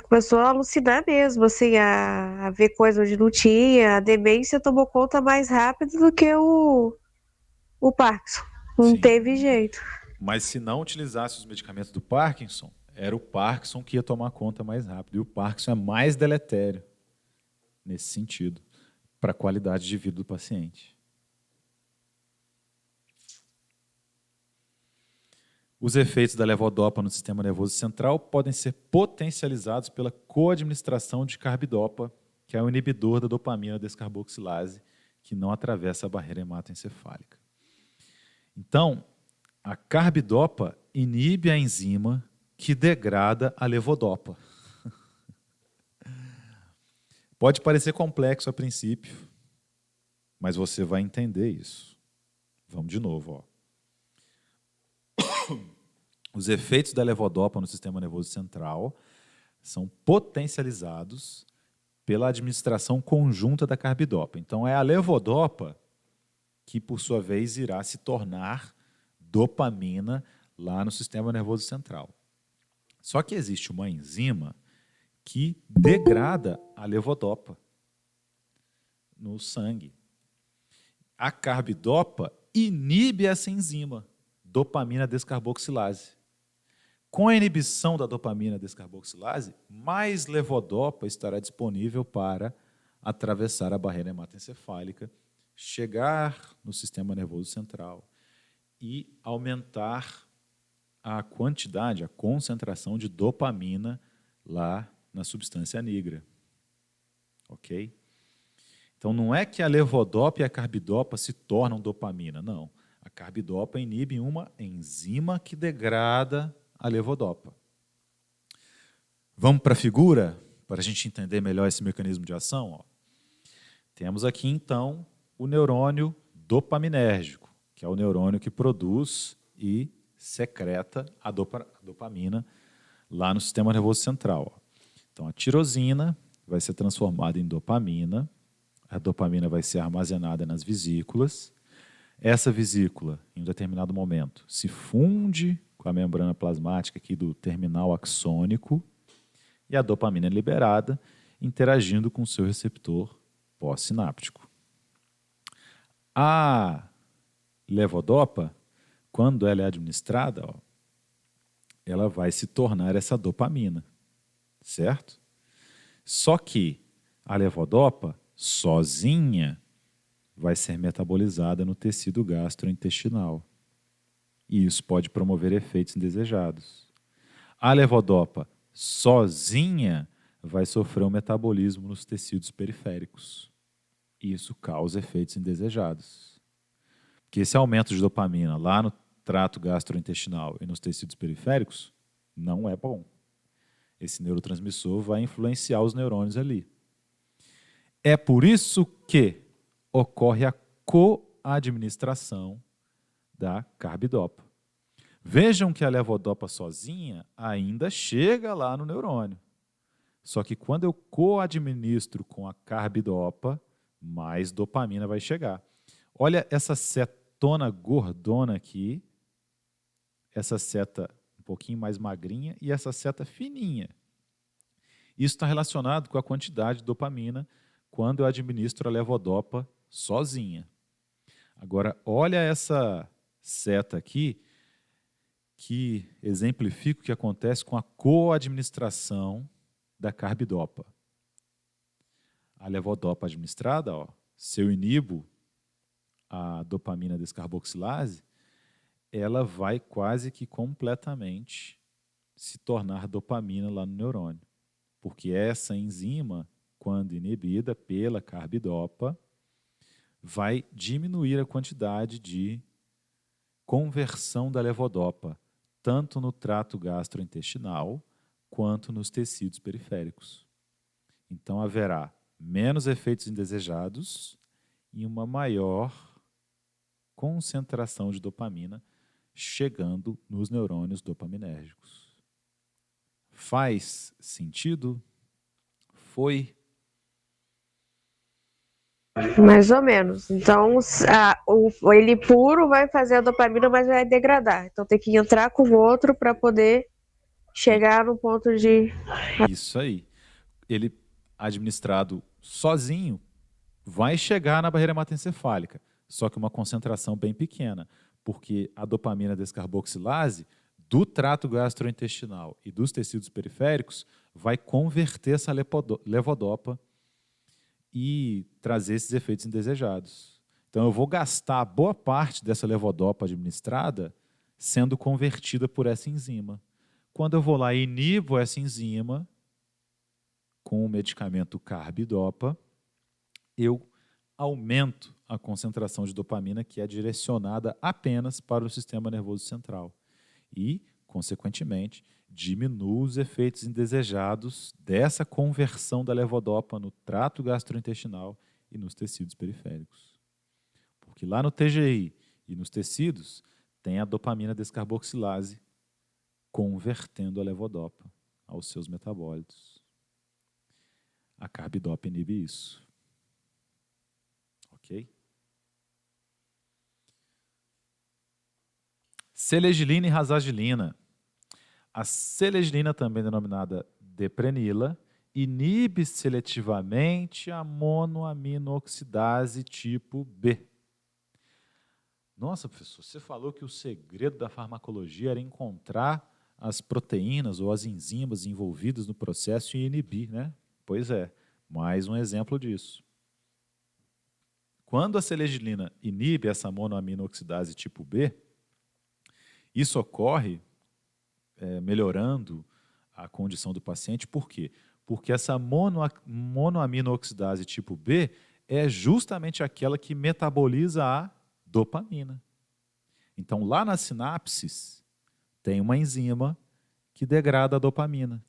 Começou a alucinar mesmo, assim, a ver coisas onde não tinha. A demência tomou conta mais rápido do que o Parkinson. Não Sim. teve jeito. Mas se não utilizasse os medicamentos do Parkinson, era o Parkinson que ia tomar conta mais rápido. E o Parkinson é mais deletério nesse sentido, para a qualidade de vida do paciente. Os efeitos da levodopa no sistema nervoso central podem ser potencializados pela coadministração de carbidopa, que é o inibidor da dopamina descarboxilase, que não atravessa a barreira hematoencefálica. Então, a carbidopa inibe a enzima que degrada a levodopa. Pode parecer complexo a princípio, mas você vai entender isso. Vamos de novo. Os efeitos da levodopa no sistema nervoso central são potencializados pela administração conjunta da carbidopa. Então, é a levodopa que, por sua vez, irá se tornar dopamina lá no sistema nervoso central. Só que existe uma enzima que degrada a levodopa no sangue. A carbidopa inibe essa enzima, dopamina descarboxilase. Com a inibição da dopamina descarboxilase, mais levodopa estará disponível para atravessar a barreira hematoencefálica, chegar no sistema nervoso central e aumentar a quantidade, a concentração de dopamina lá na substância nigra. Ok? Então, não é que a levodopa e a carbidopa se tornam dopamina, não. A carbidopa inibe uma enzima que degrada a levodopa. Vamos para a figura, para a gente entender melhor esse mecanismo de ação? Temos aqui, então, o neurônio dopaminérgico, que é o neurônio que produz e secreta a dopamina lá no sistema nervoso central. Então, a tirosina vai ser transformada em dopamina, a dopamina vai ser armazenada nas vesículas. Essa vesícula, em um determinado momento, se funde com a membrana plasmática aqui do terminal axônico e a dopamina é liberada, interagindo com o seu receptor pós-sináptico. A levodopa, quando ela é administrada, ela vai se tornar essa dopamina, certo? Só que a levodopa, sozinha, vai ser metabolizada no tecido gastrointestinal. E isso pode promover efeitos indesejados. A levodopa, sozinha, vai sofrer um metabolismo nos tecidos periféricos. E isso causa efeitos indesejados. Porque esse aumento de dopamina lá no trato gastrointestinal e nos tecidos periféricos não é bom. Esse neurotransmissor vai influenciar os neurônios ali. É por isso que ocorre a coadministração da carbidopa. Vejam que a levodopa sozinha ainda chega lá no neurônio. Só que quando eu coadministro com a carbidopa, mais dopamina vai chegar. Olha essa setona gordona aqui, essa seta um pouquinho mais magrinha, e essa seta fininha. Isso está relacionado com a quantidade de dopamina quando eu administro a levodopa sozinha. Agora, olha essa seta aqui, que exemplifica o que acontece com a coadministração da carbidopa. A levodopa administrada, ó, se eu inibo a dopamina descarboxilase, ela vai quase que completamente se tornar dopamina lá no neurônio. Porque essa enzima, quando inibida pela carbidopa, vai diminuir a quantidade de conversão da levodopa, tanto no trato gastrointestinal quanto nos tecidos periféricos. Então haverá menos efeitos indesejados e uma maior concentração de dopamina chegando nos neurônios dopaminérgicos. Faz sentido? Foi? Mais ou menos. Então, ele puro vai fazer a dopamina, mas vai degradar. Então, tem que entrar com o outro para poder chegar no ponto de. Isso aí. Ele, administrado sozinho, vai chegar na barreira hematoencefálica, só que uma concentração bem pequena, porque a dopamina descarboxilase do trato gastrointestinal e dos tecidos periféricos vai converter essa levodopa e trazer esses efeitos indesejados. Então eu vou gastar boa parte dessa levodopa administrada sendo convertida por essa enzima. Quando eu vou lá e inibo essa enzima com o medicamento carbidopa, eu aumento a concentração de dopamina que é direcionada apenas para o sistema nervoso central e, consequentemente, diminuo os efeitos indesejados dessa conversão da levodopa no trato gastrointestinal e nos tecidos periféricos. Porque lá no TGI e nos tecidos tem a dopamina descarboxilase convertendo a levodopa aos seus metabólitos. A carbidopa inibe isso. Ok? Selegilina e rasagilina. A selegilina, também denominada deprenila, inibe seletivamente a monoaminooxidase tipo B. Nossa, professor, você falou que o segredo da farmacologia era encontrar as proteínas ou as enzimas envolvidas no processo e inibir, né? Pois é, mais um exemplo disso. Quando a selegilina inibe essa monoaminooxidase tipo B, isso ocorre melhorando a condição do paciente. Por quê? Porque essa monoaminooxidase tipo B é justamente aquela que metaboliza a dopamina. Então, lá nas sinapses, tem uma enzima que degrada a dopamina.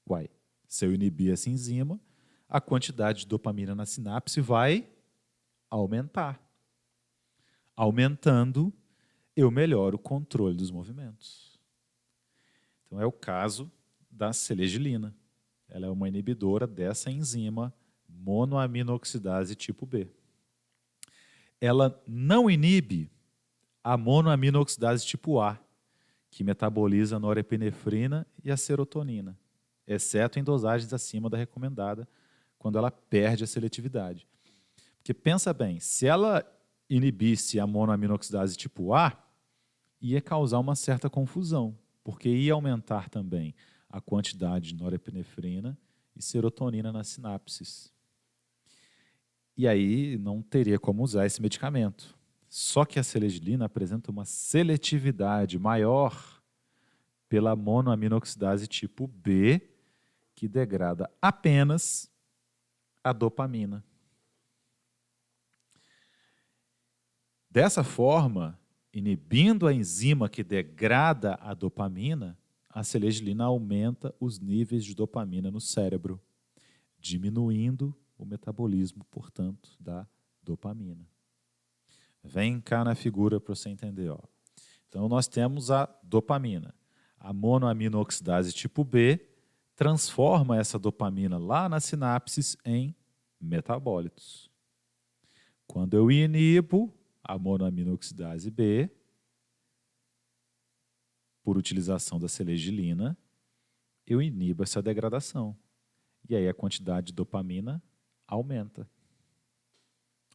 Uai, se eu inibir essa enzima, a quantidade de dopamina na sinapse vai aumentar. Aumentando, eu melhoro o controle dos movimentos. Então, é o caso da selegilina. Ela é uma inibidora dessa enzima monoaminooxidase tipo B. Ela não inibe a monoaminooxidase tipo A, que metaboliza a norepinefrina e a serotonina, exceto em dosagens acima da recomendada, quando ela perde a seletividade. Porque pensa bem, se ela inibisse a monoaminooxidase tipo A, ia causar uma certa confusão, porque ia aumentar também a quantidade de norepinefrina e serotonina nas sinapses. E aí não teria como usar esse medicamento. Só que a selegilina apresenta uma seletividade maior pela monoaminooxidase tipo B, que degrada apenas a dopamina. Dessa forma, inibindo a enzima que degrada a dopamina, a selegilina aumenta os níveis de dopamina no cérebro, diminuindo o metabolismo, portanto, da dopamina. Vem cá na figura para você entender. Ó. Então, nós temos a dopamina. A monoaminooxidase tipo B transforma essa dopamina lá nas sinapses em metabólitos. Quando eu inibo a monoaminooxidase B, por utilização da selegilina, eu inibo essa degradação. E aí a quantidade de dopamina aumenta.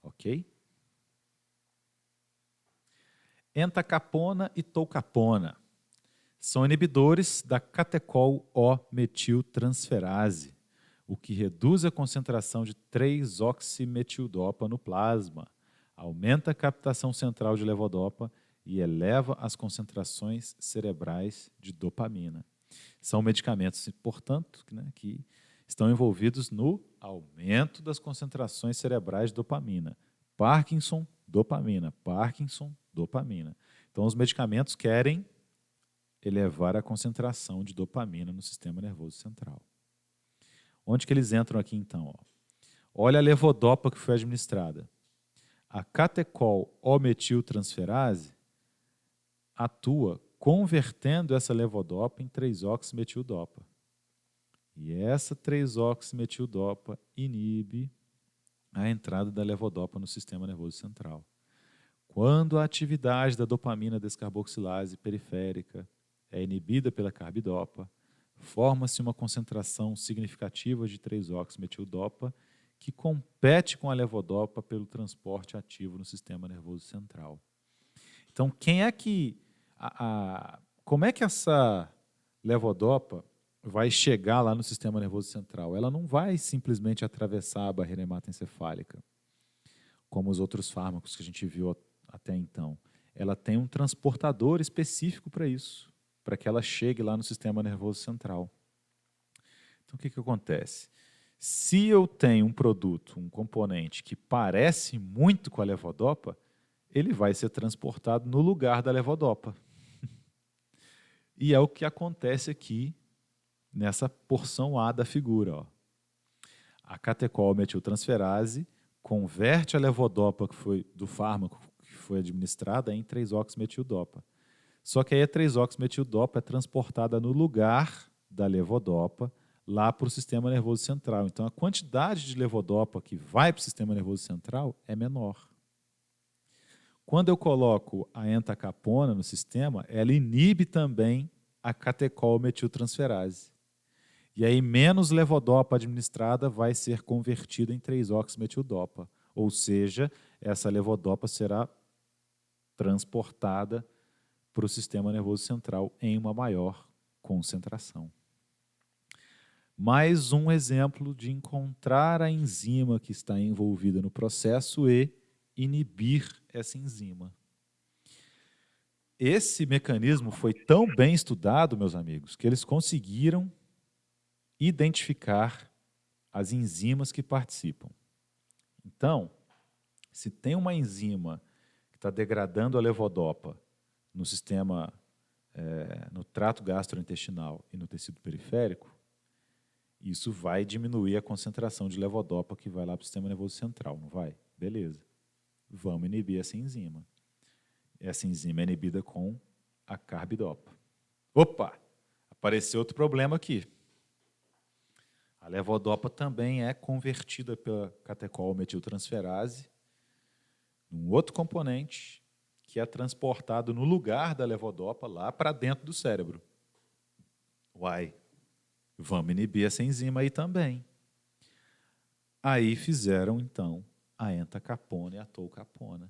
Ok? Entacapona e toucapona são inibidores da catecol-O-metiltransferase, o que reduz a concentração de 3-oximetildopa no plasma, aumenta a captação central de levodopa e eleva as concentrações cerebrais de dopamina. São medicamentos, portanto, né, que estão envolvidos no aumento das concentrações cerebrais de dopamina. Parkinson, dopamina. Parkinson, dopamina. Então, os medicamentos querem elevar a concentração de dopamina no sistema nervoso central. Onde que eles entram aqui, então? Ó? Olha a levodopa que foi administrada. A catecol-O-metiltransferase atua convertendo essa levodopa em 3-oximetildopa. E essa 3-oximetildopa inibe a entrada da levodopa no sistema nervoso central. Quando a atividade da dopamina descarboxilase periférica é inibida pela carbidopa, forma-se uma concentração significativa de 3-oximetildopa que compete com a levodopa pelo transporte ativo no sistema nervoso central. Então, como é que essa levodopa vai chegar lá no sistema nervoso central? Ela não vai simplesmente atravessar a barreira hematoencefálica, como os outros fármacos que a gente viu até então. Ela tem um transportador específico para isso, para que ela chegue lá no sistema nervoso central. Então, o que acontece? Se eu tenho um produto, um componente que parece muito com a levodopa, ele vai ser transportado no lugar da levodopa. E é o que acontece aqui nessa porção A da figura. Ó. A catecol-metiltransferase converte a levodopa que foi do fármaco que foi administrada em 3-oximetildopa. Só que aí a 3-oximetildopa é transportada no lugar da levodopa lá para o sistema nervoso central. Então, a quantidade de levodopa que vai para o sistema nervoso central é menor. Quando eu coloco a entacapona no sistema, ela inibe também a catecol-metiltransferase. E aí, menos levodopa administrada vai ser convertida em 3-oximetildopa. Ou seja, essa levodopa será transportada para o sistema nervoso central em uma maior concentração. Mais um exemplo de encontrar a enzima que está envolvida no processo e inibir essa enzima. Esse mecanismo foi tão bem estudado, meus amigos, que eles conseguiram identificar as enzimas que participam. Então, se tem uma enzima que está degradando a levodopa no sistema, no trato gastrointestinal e no tecido periférico, isso vai diminuir a concentração de levodopa que vai lá para o sistema nervoso central, não vai? Beleza. Vamos inibir essa enzima. Essa enzima é inibida com a carbidopa. Opa! Apareceu outro problema aqui. A levodopa também é convertida pela catecol-metiltransferase num outro componente que é transportado no lugar da levodopa lá para dentro do cérebro. Uai! Vamos inibir essa enzima aí também. Aí fizeram, então, a entacapona e a toucapona,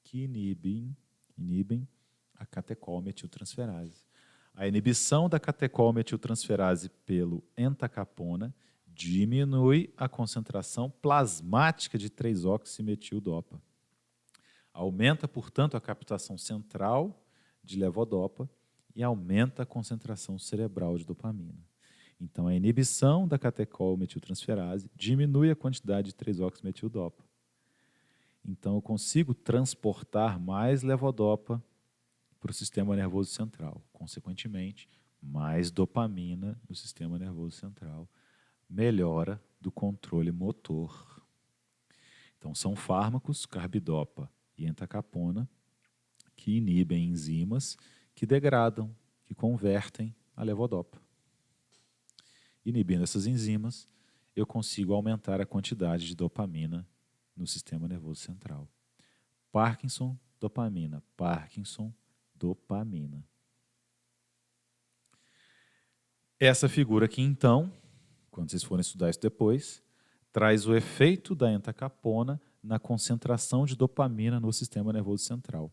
que inibem a catecol-metiltransferase. A inibição da catecol-metiltransferase pelo entacapona diminui a concentração plasmática de 3-oximetildopa. Aumenta, portanto, a captação central de levodopa e aumenta a concentração cerebral de dopamina. Então, a inibição da catecol-metiltransferase diminui a quantidade de 3-oximetildopa. Então, eu consigo transportar mais levodopa para o sistema nervoso central. Consequentemente, mais dopamina no sistema nervoso central. Melhora do controle motor. Então, são fármacos, carbidopa e entacapona, que inibem enzimas que degradam, que convertem a levodopa. Inibindo essas enzimas, eu consigo aumentar a quantidade de dopamina no sistema nervoso central. Parkinson, dopamina. Parkinson, dopamina. Essa figura aqui, então, quando vocês forem estudar isso depois, traz o efeito da entacapona na concentração de dopamina no sistema nervoso central.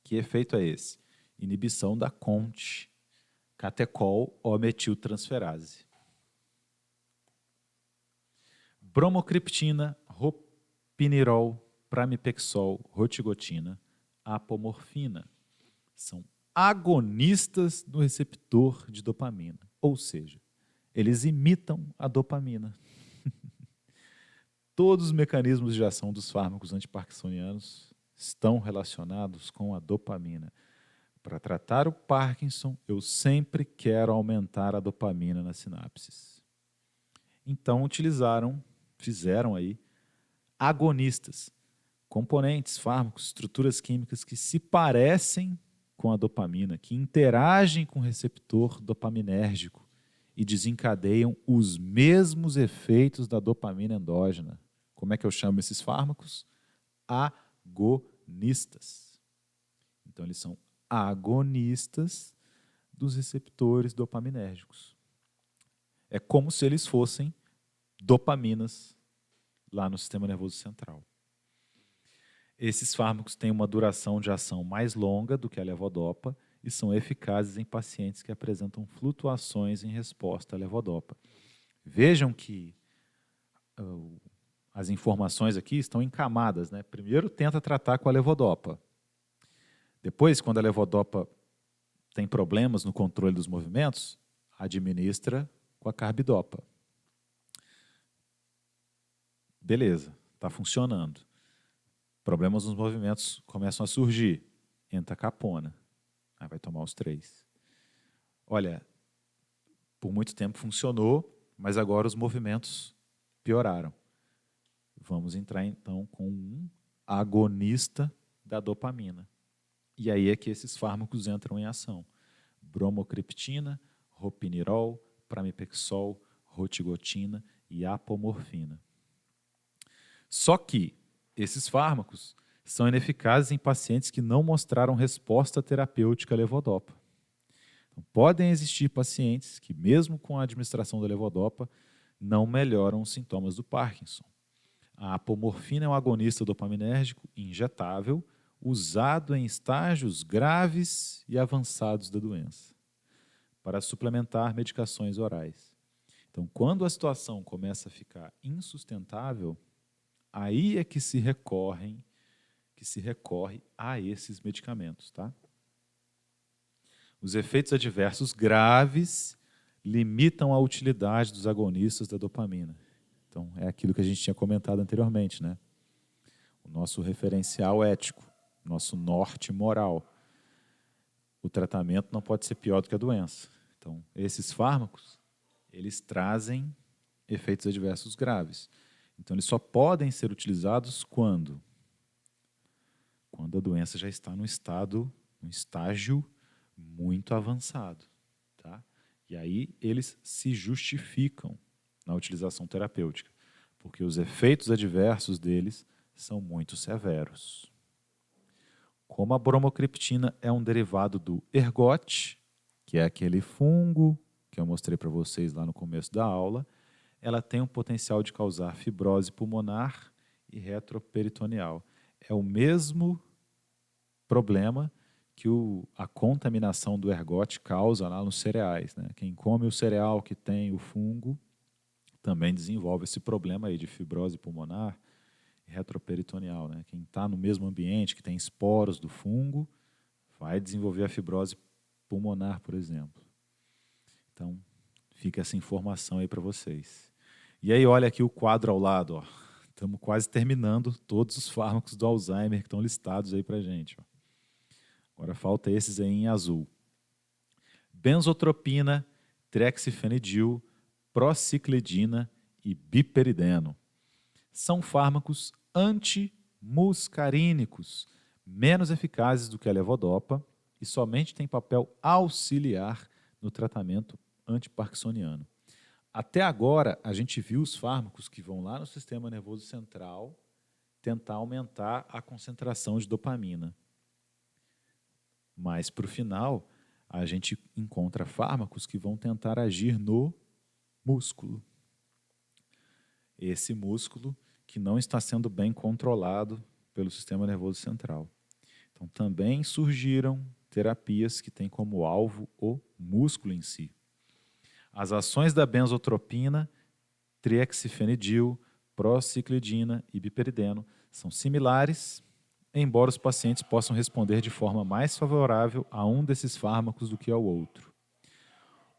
Que efeito é esse? Inibição da CONT, catecol ou metiltransferase. Bromocriptina, ropinirol, pramipexol, rotigotina, apomorfina. São agonistas do receptor de dopamina, ou seja, eles imitam a dopamina. Todos os mecanismos de ação dos fármacos antiparkinsonianos estão relacionados com a dopamina. Para tratar o Parkinson, eu sempre quero aumentar a dopamina nas sinapses. Então fizeram aí agonistas, componentes, fármacos, estruturas químicas que se parecem com a dopamina, que interagem com o receptor dopaminérgico e desencadeiam os mesmos efeitos da dopamina endógena. Como é que eu chamo esses fármacos? Agonistas. Então, eles são agonistas dos receptores dopaminérgicos. É como se eles fossem dopaminas lá no sistema nervoso central. Esses fármacos têm uma duração de ação mais longa do que a levodopa e são eficazes em pacientes que apresentam flutuações em resposta à levodopa. Vejam que as informações aqui estão em camadas, né? Primeiro tenta tratar com a levodopa. Depois, quando a levodopa tem problemas no controle dos movimentos, administra com a carbidopa. Beleza, está funcionando. Problemas nos movimentos começam a surgir. Entacapona. Aí vai tomar os 3. Olha, por muito tempo funcionou, mas agora os movimentos pioraram. Vamos entrar então com um agonista da dopamina. E aí é que esses fármacos entram em ação. Bromocriptina, ropinirol, pramipexol, rotigotina e apomorfina. Só que esses fármacos são ineficazes em pacientes que não mostraram resposta terapêutica à levodopa. Então, podem existir pacientes que, mesmo com a administração da levodopa, não melhoram os sintomas do Parkinson. A apomorfina é um agonista dopaminérgico injetável, usado em estágios graves e avançados da doença, para suplementar medicações orais. Então, quando a situação começa a ficar insustentável, aí é que se recorre a esses medicamentos, tá? Os efeitos adversos graves limitam a utilidade dos agonistas da dopamina. Então, é aquilo que a gente tinha comentado anteriormente, né? O nosso referencial ético, nosso norte moral. O tratamento não pode ser pior do que a doença. Então, esses fármacos, eles trazem efeitos adversos graves. Então, eles só podem ser utilizados quando a doença já está num estágio muito avançado. Tá? E aí eles se justificam na utilização terapêutica, porque os efeitos adversos deles são muito severos. Como a bromocriptina é um derivado do ergote, que é aquele fungo que eu mostrei para vocês lá no começo da aula, ela tem um potencial de causar fibrose pulmonar e retroperitoneal. É o mesmo problema que a contaminação do ergote causa lá nos cereais, né? Quem come o cereal que tem o fungo também desenvolve esse problema aí de fibrose pulmonar e retroperitoneal, né? Quem está no mesmo ambiente, que tem esporos do fungo, vai desenvolver a fibrose pulmonar, por exemplo. Então, fica essa informação aí para vocês. E aí, olha aqui o quadro ao lado, ó. Estamos quase terminando todos os fármacos do Alzheimer que estão listados aí para a gente. Ó. Agora falta esses aí em azul. Benzotropina, trexifenidil, prociclidina e biperideno. São fármacos antimuscarínicos, menos eficazes do que a levodopa e somente têm papel auxiliar no tratamento antiparkinsoniano. Até agora, a gente viu os fármacos que vão lá no sistema nervoso central tentar aumentar a concentração de dopamina. Mas, para o final, a gente encontra fármacos que vão tentar agir no músculo. Esse músculo que não está sendo bem controlado pelo sistema nervoso central. Então, também surgiram terapias que têm como alvo o músculo em si. As ações da benzotropina, triexifenidil, prociclidina e biperideno são similares, embora os pacientes possam responder de forma mais favorável a um desses fármacos do que ao outro.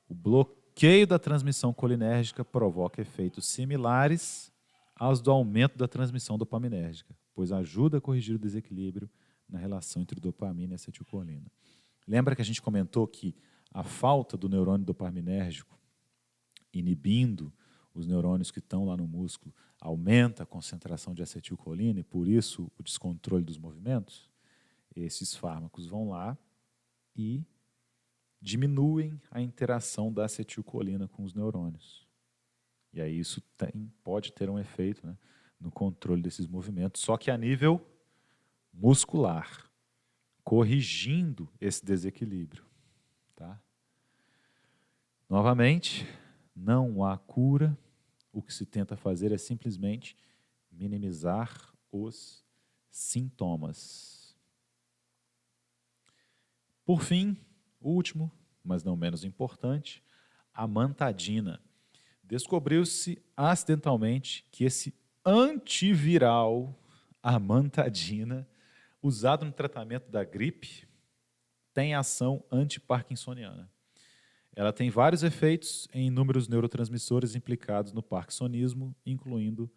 O bloqueio da transmissão colinérgica provoca efeitos similares aos do aumento da transmissão dopaminérgica, pois ajuda a corrigir o desequilíbrio na relação entre dopamina e acetilcolina. Lembra que a gente comentou que a falta do neurônio dopaminérgico inibindo os neurônios que estão lá no músculo aumenta a concentração de acetilcolina e, por isso, o descontrole dos movimentos? Esses fármacos vão lá e diminuem a interação da acetilcolina com os neurônios. E aí isso pode ter um efeito, né, no controle desses movimentos, só que a nível muscular, corrigindo esse desequilíbrio. Tá? Novamente, não há cura. O que se tenta fazer é simplesmente minimizar os sintomas. Por fim, o último, mas não menos importante, a amantadina. Descobriu-se acidentalmente que esse antiviral, a amantadina, usado no tratamento da gripe, tem ação antiparkinsoniana. Ela tem vários efeitos em inúmeros neurotransmissores implicados no parkinsonismo, incluindo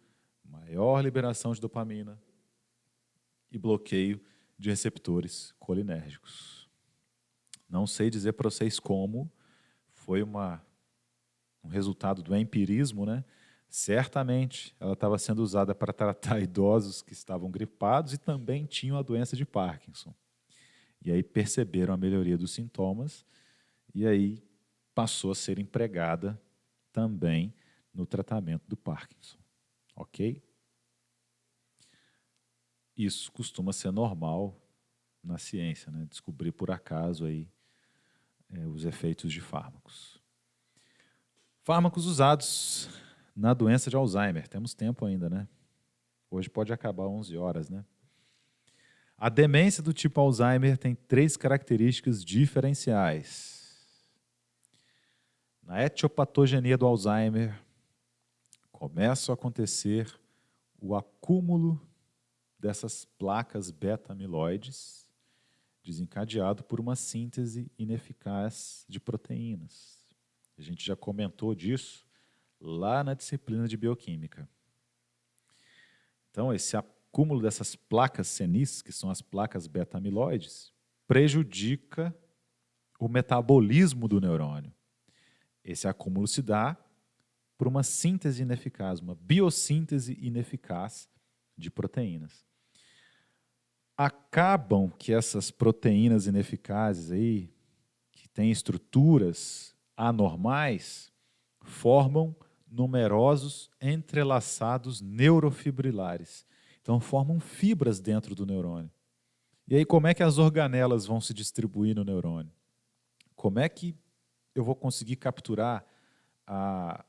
maior liberação de dopamina e bloqueio de receptores colinérgicos. Não sei dizer para vocês como, foi um resultado do empirismo, né? Certamente ela estava sendo usada para tratar idosos que estavam gripados e também tinham a doença de Parkinson. E aí perceberam a melhoria dos sintomas e aí passou a ser empregada também no tratamento do Parkinson. Ok? Isso costuma ser normal na ciência, né? Descobrir por acaso aí, os efeitos de fármacos. Fármacos usados na doença de Alzheimer. Temos tempo ainda, né? Hoje pode acabar 11 horas, né? A demência do tipo Alzheimer tem 3 características diferenciais. Na etiopatogenia do Alzheimer, começa a acontecer o acúmulo dessas placas beta-amiloides, desencadeado por uma síntese ineficaz de proteínas. A gente já comentou disso lá na disciplina de bioquímica. Então, esse acúmulo dessas placas senis, que são as placas beta-amiloides, prejudica o metabolismo do neurônio. Esse acúmulo se dá por uma síntese ineficaz, uma biossíntese ineficaz de proteínas. Acabam que essas proteínas ineficazes aí, que têm estruturas anormais, formam numerosos entrelaçados neurofibrilares. Então, formam fibras dentro do neurônio. E aí, como é que as organelas vão se distribuir no neurônio? Como é que eu vou conseguir capturar a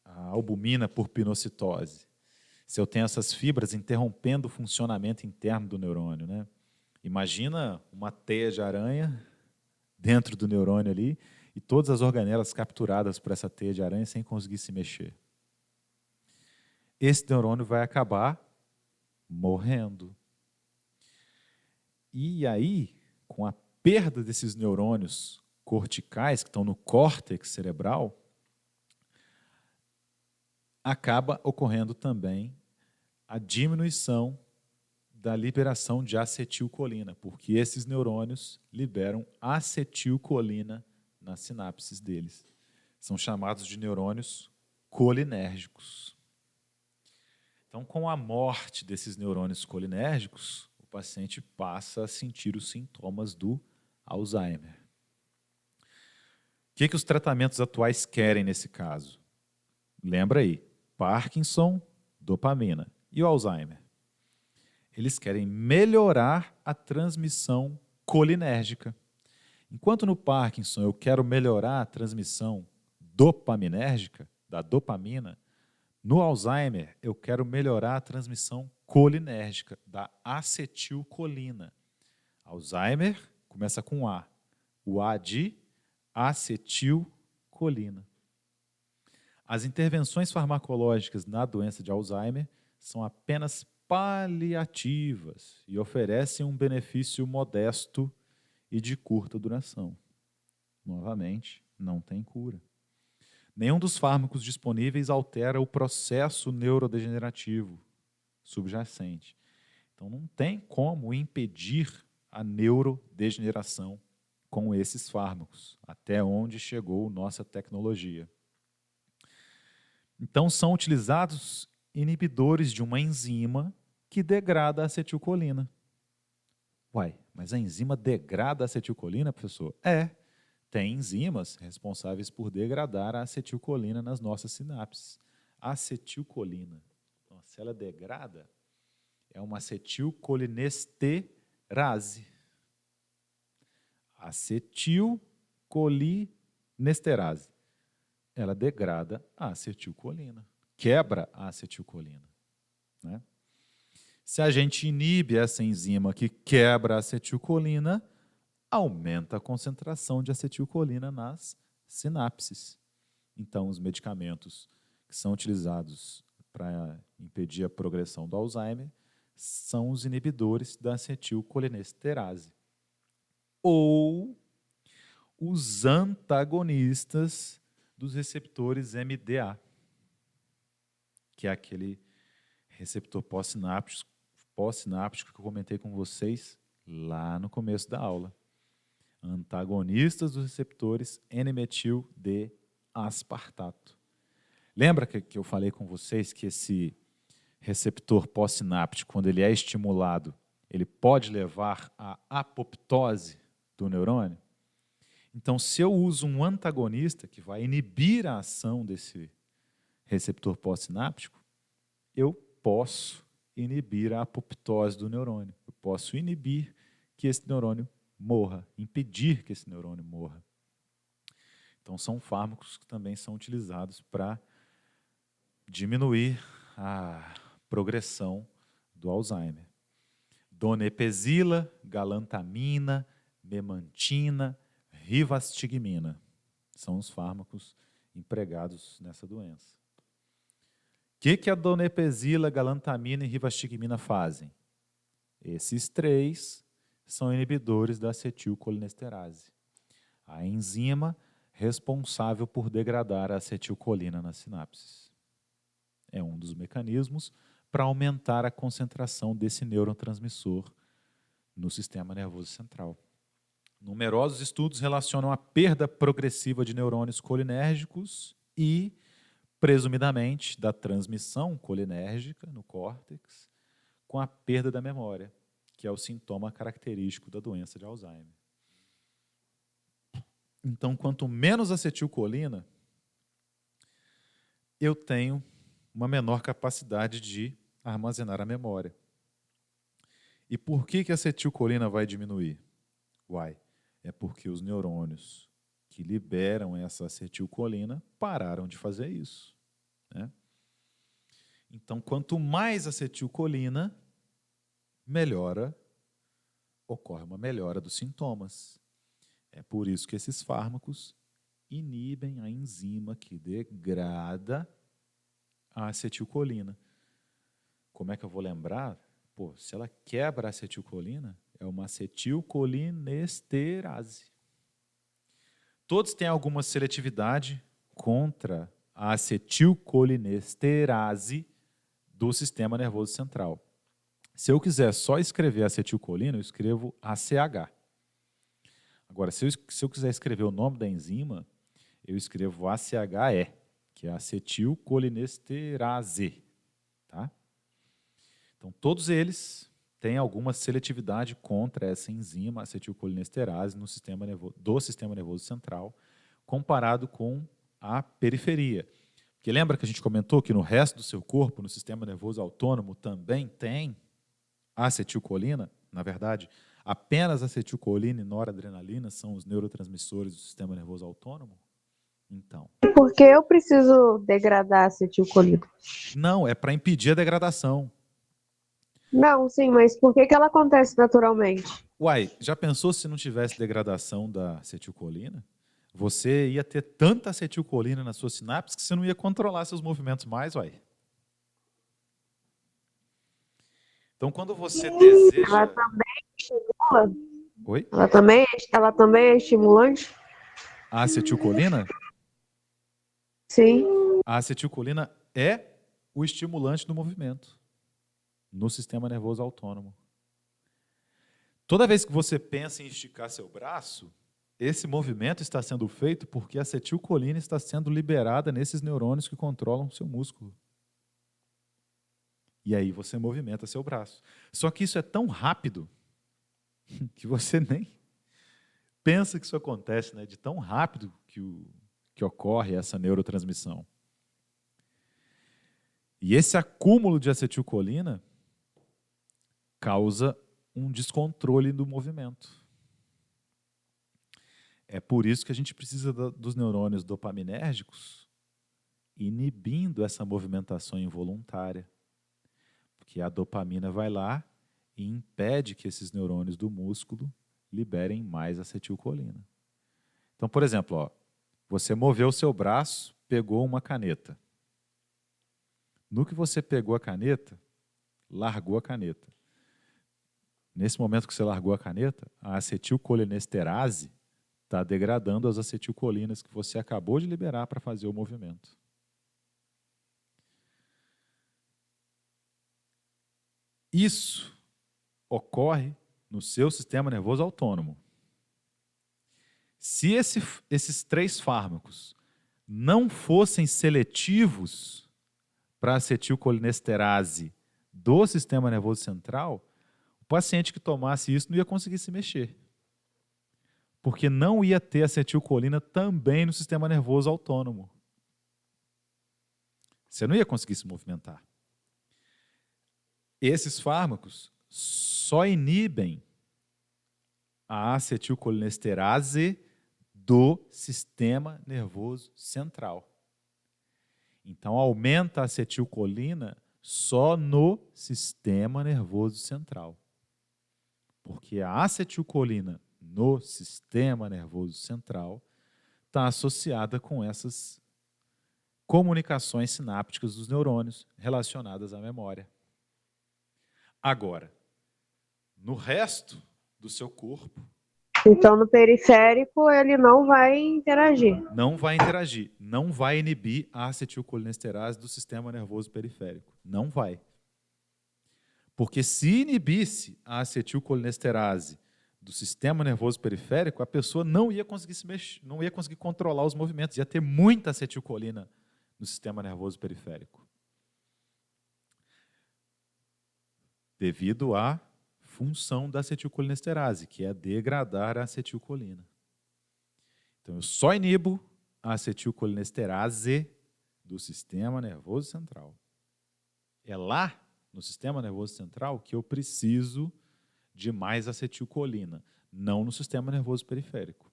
albumina por pinocitose? Se eu tenho essas fibras interrompendo o funcionamento interno do neurônio, né? Imagina uma teia de aranha dentro do neurônio ali e todas as organelas capturadas por essa teia de aranha sem conseguir se mexer. Esse neurônio vai acabar morrendo. E aí, com a perda desses neurônios corticais, que estão no córtex cerebral, acaba ocorrendo também a diminuição da liberação de acetilcolina, porque esses neurônios liberam acetilcolina nas sinapses deles. São chamados de neurônios colinérgicos. Então, com a morte desses neurônios colinérgicos, o paciente passa a sentir os sintomas do Alzheimer. O que os tratamentos atuais querem nesse caso? Lembra aí, Parkinson, dopamina. E o Alzheimer? Eles querem melhorar a transmissão colinérgica. Enquanto no Parkinson eu quero melhorar a transmissão dopaminérgica, da dopamina, no Alzheimer eu quero melhorar a transmissão colinérgica, da acetilcolina. Alzheimer começa com A. O A de acetilcolina. As intervenções farmacológicas na doença de Alzheimer são apenas paliativas e oferecem um benefício modesto e de curta duração. Novamente, não tem cura. Nenhum dos fármacos disponíveis altera o processo neurodegenerativo subjacente. Então, não tem como impedir a neurodegeneração com esses fármacos, até onde chegou nossa tecnologia. Então, são utilizados inibidores de uma enzima que degrada a acetilcolina. Uai, mas a enzima degrada a acetilcolina, professor? Tem enzimas responsáveis por degradar a acetilcolina nas nossas sinapses. Acetilcolina. Então, se ela degrada, é uma acetilcolinesterase. Acetilcolinesterase. Ela degrada a acetilcolina, quebra a acetilcolina, né? Se a gente inibe essa enzima que quebra a acetilcolina, aumenta a concentração de acetilcolina nas sinapses. Então, os medicamentos que são utilizados para impedir a progressão do Alzheimer são os inibidores da acetilcolinesterase. Ou os antagonistas dos receptores MDA, que é aquele receptor pós-sináptico que eu comentei com vocês lá no começo da aula. Antagonistas dos receptores N-metil-D-aspartato. Lembra que eu falei com vocês que esse receptor pós-sináptico, quando ele é estimulado, ele pode levar à apoptose do neurônio? Então, se eu uso um antagonista que vai inibir a ação desse receptor pós-sináptico, eu posso inibir a apoptose do neurônio. Eu posso inibir que esse neurônio morra, impedir que esse neurônio morra. Então, são fármacos que também são utilizados para diminuir a progressão do Alzheimer. Donepezila, galantamina, memantina, rivastigmina são os fármacos empregados nessa doença. O que a donepezila, galantamina e rivastigmina fazem? Esses três são inibidores da acetilcolinesterase, a enzima responsável por degradar a acetilcolina nas sinapses. É um dos mecanismos para aumentar a concentração desse neurotransmissor no sistema nervoso central. Numerosos estudos relacionam a perda progressiva de neurônios colinérgicos e, presumidamente, da transmissão colinérgica no córtex com a perda da memória, que é o sintoma característico da doença de Alzheimer. Então, quanto menos acetilcolina, eu tenho uma menor capacidade de armazenar a memória. E por que a acetilcolina vai diminuir? É porque os neurônios que liberam essa acetilcolina pararam de fazer isso, né? Então, quanto mais acetilcolina, ocorre uma melhora dos sintomas. É por isso que esses fármacos inibem a enzima que degrada a acetilcolina. Como é que eu vou lembrar? Se ela quebra a acetilcolina, é uma acetilcolinesterase. Todos têm alguma seletividade contra a acetilcolinesterase do sistema nervoso central. Se eu quiser só escrever acetilcolina, eu escrevo ACH. Agora, se eu quiser escrever o nome da enzima, eu escrevo ACHE, que é acetilcolinesterase. Tá? Então, todos eles têm alguma seletividade contra essa enzima, acetilcolinesterase, do sistema nervoso central, comparado com a periferia. Porque lembra que a gente comentou que no resto do seu corpo, no sistema nervoso autônomo, também tem acetilcolina? Na verdade, apenas acetilcolina e noradrenalina são os neurotransmissores do sistema nervoso autônomo? Então, Por que eu preciso degradar acetilcolina? não, é para impedir a degradação. Não, sim, mas por que ela acontece naturalmente? Uai, já pensou se não tivesse degradação da acetilcolina? Você ia ter tanta acetilcolina nas suas sinapses que você não ia controlar seus movimentos mais, uai. Então, quando você Ela deseja... também estimula? Oi? Ela também é estimulante? A acetilcolina? Sim. A acetilcolina é o estimulante do movimento no sistema nervoso autônomo. Toda vez que você pensa em esticar seu braço, esse movimento está sendo feito porque a acetilcolina está sendo liberada nesses neurônios que controlam o seu músculo. E aí você movimenta seu braço. Só que isso é tão rápido que você nem pensa que isso acontece, né? De tão rápido que ocorre essa neurotransmissão. E esse acúmulo de acetilcolina causa um descontrole do movimento. É por isso que a gente precisa dos neurônios dopaminérgicos inibindo essa movimentação involuntária. Porque a dopamina vai lá e impede que esses neurônios do músculo liberem mais acetilcolina. Então, por exemplo, ó, você moveu o seu braço, pegou uma caneta. No que você pegou a caneta, largou a caneta. Nesse momento que você largou a caneta, a acetilcolinesterase está degradando as acetilcolinas que você acabou de liberar para fazer o movimento. Isso ocorre no seu sistema nervoso autônomo. Se esses 3 fármacos não fossem seletivos para a acetilcolinesterase do sistema nervoso central, o paciente que tomasse isso não ia conseguir se mexer. Porque não ia ter acetilcolina também no sistema nervoso autônomo. Você não ia conseguir se movimentar. Esses fármacos só inibem a acetilcolinesterase do sistema nervoso central. Então, aumenta a acetilcolina só no sistema nervoso central. Porque a acetilcolina no sistema nervoso central está associada com essas comunicações sinápticas dos neurônios relacionadas à memória. Agora, no resto do seu corpo, Então, no periférico, ele não vai interagir. não vai interagir, não vai inibir a acetilcolinesterase do sistema nervoso periférico. Não vai. Porque se inibisse a acetilcolinesterase do sistema nervoso periférico, a pessoa não ia conseguir se mexer, não ia conseguir controlar os movimentos, ia ter muita acetilcolina no sistema nervoso periférico. Devido à função da acetilcolinesterase, que é degradar a acetilcolina. Então, eu só inibo a acetilcolinesterase do sistema nervoso central. É lá, no sistema nervoso central, que eu preciso de mais acetilcolina, não no sistema nervoso periférico.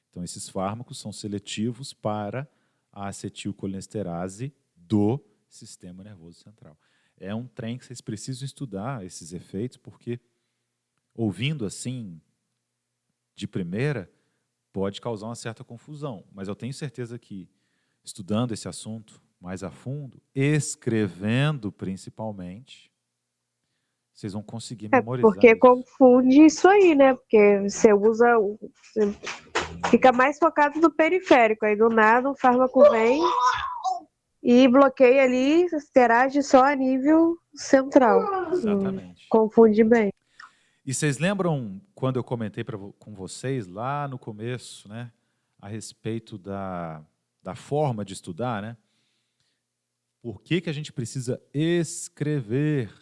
Então, esses fármacos são seletivos para a acetilcolinesterase do sistema nervoso central. É um trem que vocês precisam estudar esses efeitos, porque ouvindo assim, de primeira, pode causar uma certa confusão. Mas eu tenho certeza que, estudando esse assunto mais a fundo, escrevendo principalmente, vocês vão conseguir memorizar Porque isso. confunde isso aí, né? Porque você usa... Você fica mais focado no periférico. Aí, do nada, o fármaco vem e bloqueia ali, interage só a nível central. Exatamente. Confunde bem. E vocês lembram quando eu comentei com vocês lá no começo, né, a respeito da forma de estudar, né? Por que a gente precisa escrever?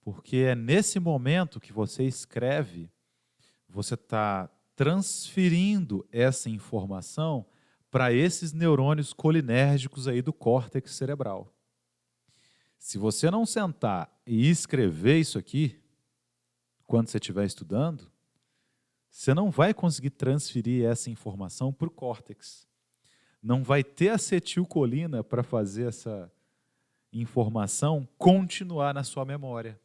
Porque é nesse momento que você escreve, você está transferindo essa informação para esses neurônios colinérgicos aí do córtex cerebral. Se você não sentar e escrever isso aqui, quando você estiver estudando, você não vai conseguir transferir essa informação para o córtex. Não vai ter acetilcolina para fazer essa informação continuar na sua memória.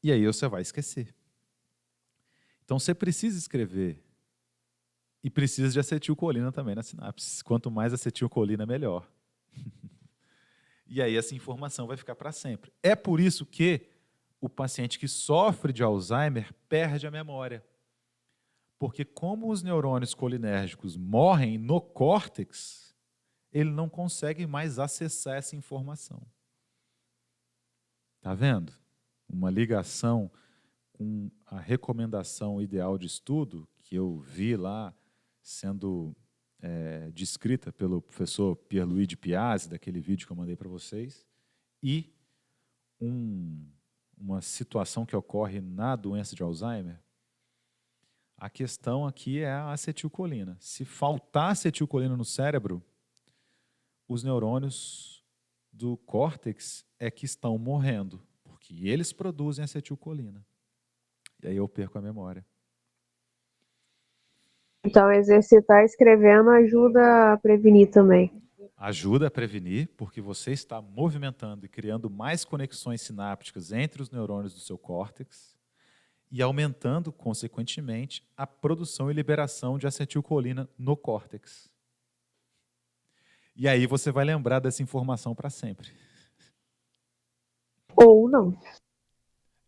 E aí você vai esquecer. Então você precisa escrever. E precisa de acetilcolina também na sinapse. Quanto mais acetilcolina, melhor. E aí essa informação vai ficar para sempre. É por isso que o paciente que sofre de Alzheimer perde a memória. Porque como os neurônios colinérgicos morrem no córtex, ele não consegue mais acessar essa informação. Está vendo? Uma ligação com a recomendação ideal de estudo, que eu vi lá sendo descrita pelo professor Pierluigi Piazzi, daquele vídeo que eu mandei para vocês, e uma situação que ocorre na doença de Alzheimer. A questão aqui é a acetilcolina. Se faltar acetilcolina no cérebro, os neurônios do córtex é que estão morrendo, porque eles produzem acetilcolina. E aí eu perco a memória. Então, exercitar escrevendo ajuda a prevenir também. Ajuda a prevenir, porque você está movimentando e criando mais conexões sinápticas entre os neurônios do seu córtex e aumentando, consequentemente, a produção e liberação de acetilcolina no córtex. E aí você vai lembrar dessa informação para sempre. Ou não.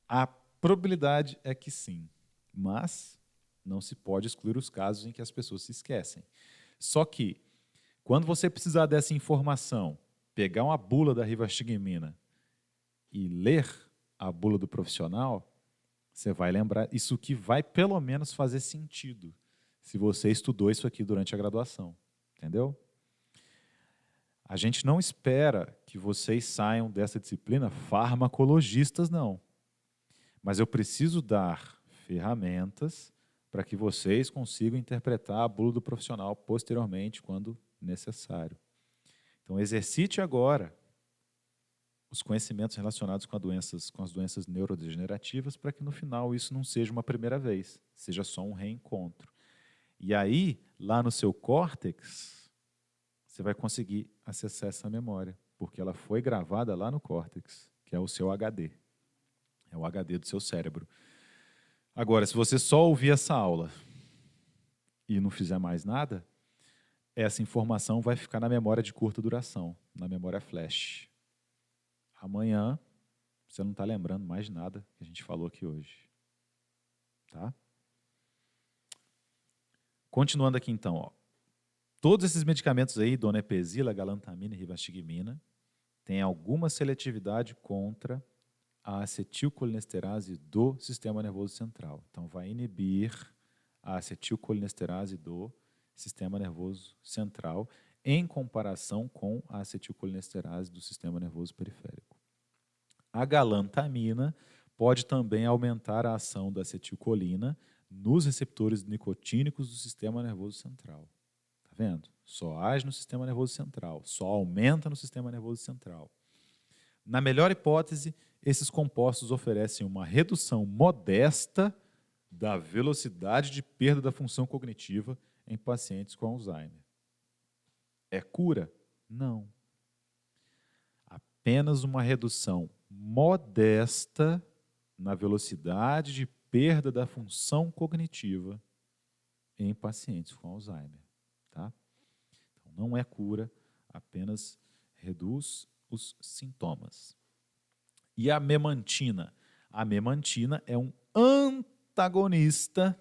A probabilidade é que sim, mas não se pode excluir os casos em que as pessoas se esquecem. Só que, quando você precisar dessa informação, pegar uma bula da rivastigmina e ler a bula do profissional, você vai lembrar isso, que vai pelo menos fazer sentido se você estudou isso aqui durante a graduação. Entendeu? A gente não espera que vocês saiam dessa disciplina farmacologistas, não. Mas eu preciso dar ferramentas para que vocês consigam interpretar a bula do profissional posteriormente, quando necessário. Então, exercite agora os conhecimentos relacionados com as doenças neurodegenerativas, para que no final isso não seja uma primeira vez, seja só um reencontro. E aí, lá no seu córtex, você vai conseguir acessar essa memória, porque ela foi gravada lá no córtex, que é o seu HD. É o HD do seu cérebro. Agora, se você só ouvir essa aula e não fizer mais nada, essa informação vai ficar na memória de curta duração, na memória flash. Amanhã, você não está lembrando mais de nada que a gente falou aqui hoje. Tá? Continuando aqui então, ó. Todos esses medicamentos aí, donepezila, galantamina e rivastigmina, têm alguma seletividade contra a acetilcolinesterase do sistema nervoso central. Então, vai inibir a acetilcolinesterase do sistema nervoso central em comparação com a acetilcolinesterase do sistema nervoso periférico. A galantamina pode também aumentar a ação da acetilcolina nos receptores nicotínicos do sistema nervoso central. Tá vendo? Só age no sistema nervoso central, só aumenta no sistema nervoso central. Na melhor hipótese, esses compostos oferecem uma redução modesta da velocidade de perda da função cognitiva em pacientes com Alzheimer. É cura? Não. Apenas uma redução modesta na velocidade de perda da função cognitiva em pacientes com Alzheimer. Tá? Então, não é cura, apenas reduz os sintomas. E a memantina? A memantina é um antagonista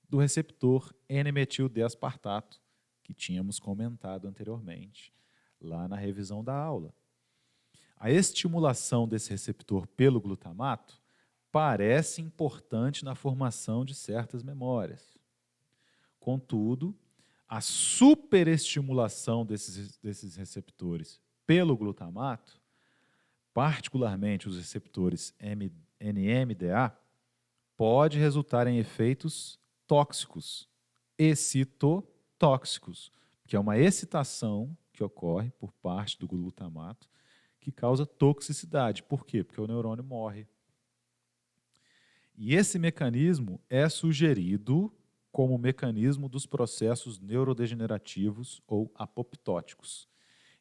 do receptor N-metil-D-aspartato, que tínhamos comentado anteriormente, lá na revisão da aula. A estimulação desse receptor pelo glutamato parece importante na formação de certas memórias. Contudo, a superestimulação desses receptores pelo glutamato, particularmente os receptores NMDA, pode resultar em efeitos tóxicos, excitotóxicos, que é uma excitação que ocorre por parte do glutamato que causa toxicidade. Por quê? Porque o neurônio morre. E esse mecanismo é sugerido como o mecanismo dos processos neurodegenerativos ou apoptóticos.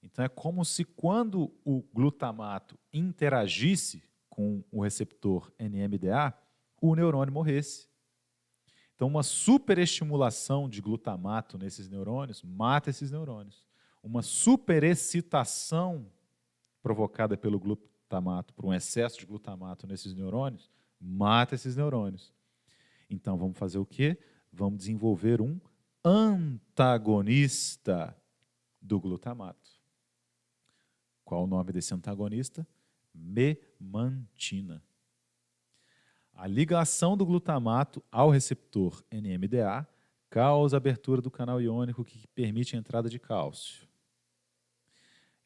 Então, é como se quando o glutamato interagisse com o receptor NMDA, o neurônio morresse. Então, uma superestimulação de glutamato nesses neurônios mata esses neurônios. Uma superexcitação provocada pelo glutamato, por um excesso de glutamato nesses neurônios, mata esses neurônios. Então, vamos fazer o quê? Vamos desenvolver um antagonista do glutamato. Qual o nome desse antagonista? Memantina. A ligação do glutamato ao receptor NMDA causa abertura do canal iônico que permite a entrada de cálcio.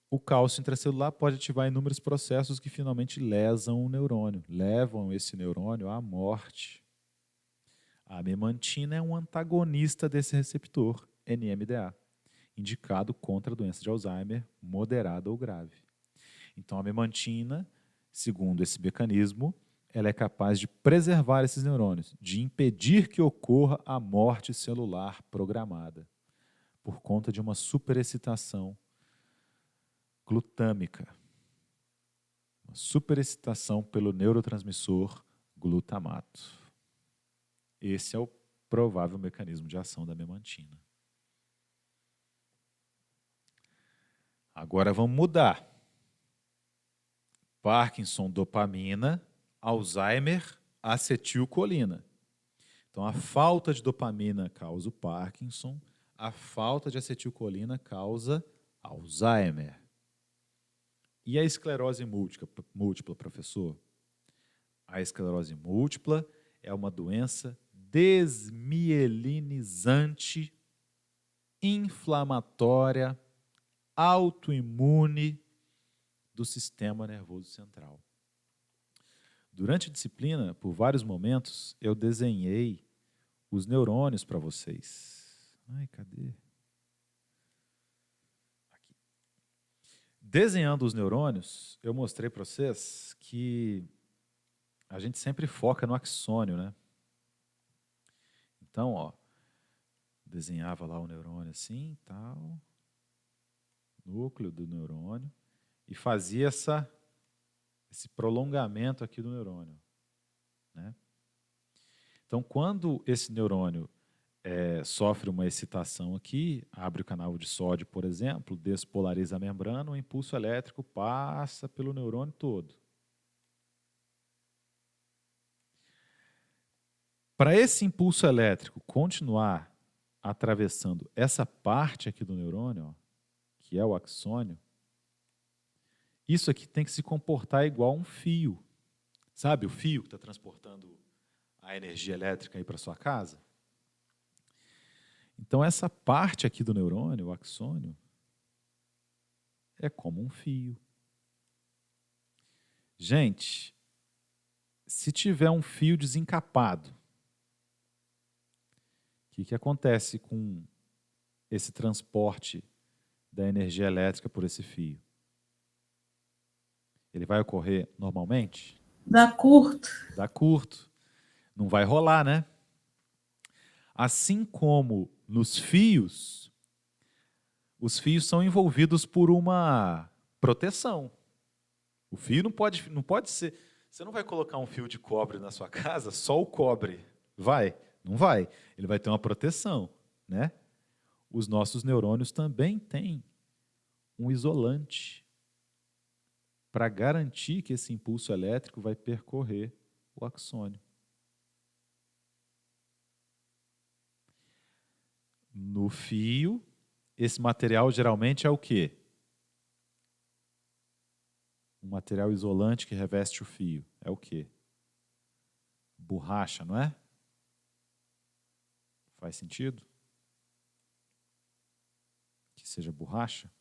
O cálcio intracelular pode ativar inúmeros processos que finalmente lesam o neurônio, levam esse neurônio à morte. A memantina é um antagonista desse receptor NMDA, indicado contra a doença de Alzheimer moderada ou grave. Então, a memantina, segundo esse mecanismo, ela é capaz de preservar esses neurônios, de impedir que ocorra a morte celular programada, por conta de uma superexcitação glutâmica. Uma superexcitação pelo neurotransmissor glutamato. Esse é o provável mecanismo de ação da memantina. Agora vamos mudar. Parkinson, dopamina, Alzheimer, acetilcolina. Então, a falta de dopamina causa o Parkinson, a falta de acetilcolina causa Alzheimer. E a esclerose múltipla, professor? A esclerose múltipla é uma doença desmielinizante, inflamatória, autoimune do sistema nervoso central. Durante a disciplina, por vários momentos, eu desenhei os neurônios para vocês. Ai, cadê? Aqui. Desenhando os neurônios, eu mostrei para vocês que a gente sempre foca no axônio, né? Então, ó, desenhava lá o neurônio assim, tal, núcleo do neurônio, e fazia esse prolongamento aqui do neurônio, né? Então, quando esse neurônio sofre uma excitação aqui, abre o canal de sódio, por exemplo, despolariza a membrana, o impulso elétrico passa pelo neurônio todo. Para esse impulso elétrico continuar atravessando essa parte aqui do neurônio, ó, que é o axônio, isso aqui tem que se comportar igual um fio. Sabe o fio que está transportando a energia elétrica aí para sua casa? Então, essa parte aqui do neurônio, o axônio, é como um fio. Gente, se tiver um fio desencapado, o que acontece com esse transporte da energia elétrica por esse fio? Ele vai ocorrer normalmente? Dá curto. Dá curto. Não vai rolar, né? Assim como nos fios, os fios são envolvidos por uma proteção. O fio não pode ser... Você não vai colocar um fio de cobre na sua casa, só o cobre. Vai? Não vai. Ele vai ter uma proteção, né? Os nossos neurônios também têm um isolante para garantir que esse impulso elétrico vai percorrer o axônio. No fio, esse material geralmente é o quê? Um material isolante que reveste o fio. É o quê? Borracha, não é? Faz sentido? Que seja borracha?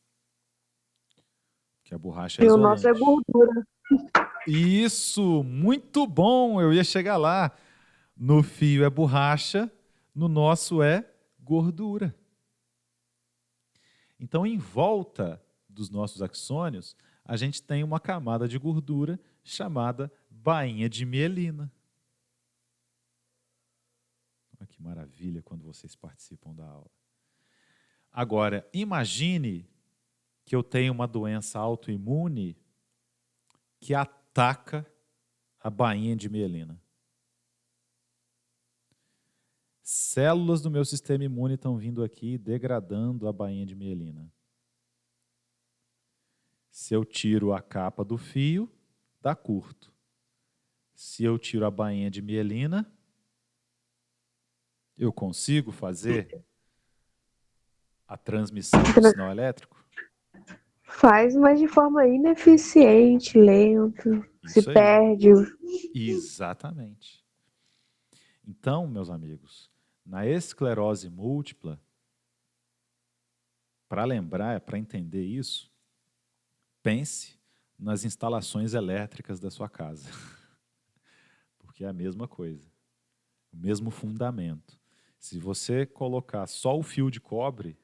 Porque a borracha é E o isolante. nosso é gordura. Isso, muito bom, eu ia chegar lá. No fio é borracha, no nosso é gordura. Então, em volta dos nossos axônios, a gente tem uma camada de gordura chamada bainha de mielina. Que maravilha quando vocês participam da aula. Agora, imagine que eu tenho uma doença autoimune que ataca a bainha de mielina. Células do meu sistema imune estão vindo aqui degradando a bainha de mielina. Se eu tiro a capa do fio, dá curto. Se eu tiro a bainha de mielina, eu consigo fazer a transmissão do sinal elétrico? Faz, mas de forma ineficiente, lento, se Isso aí. perde. Exatamente. Então, meus amigos, na esclerose múltipla, para lembrar, para entender isso, pense nas instalações elétricas da sua casa. Porque é a mesma coisa, o mesmo fundamento. Se você colocar só o fio de cobre,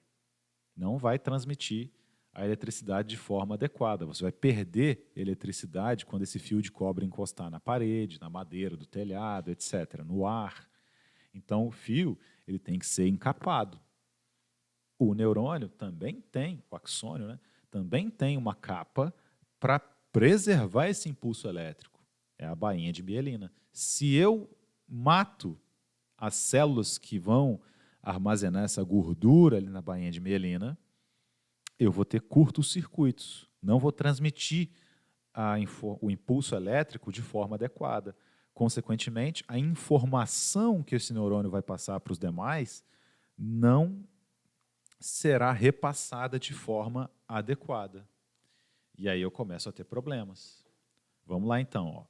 não vai transmitir a eletricidade de forma adequada. Você vai perder eletricidade quando esse fio de cobre encostar na parede, na madeira do telhado, etc., no ar. Então, o fio ele tem que ser encapado. O neurônio também tem, o axônio, né, também tem uma capa para preservar esse impulso elétrico. É a bainha de mielina. Se eu mato as células que vão armazenar essa gordura ali na bainha de mielina, eu vou ter curtos-circuitos, não vou transmitir o impulso elétrico de forma adequada. Consequentemente, a informação que esse neurônio vai passar para os demais não será repassada de forma adequada. E aí eu começo a ter problemas. Vamos lá então. Ó.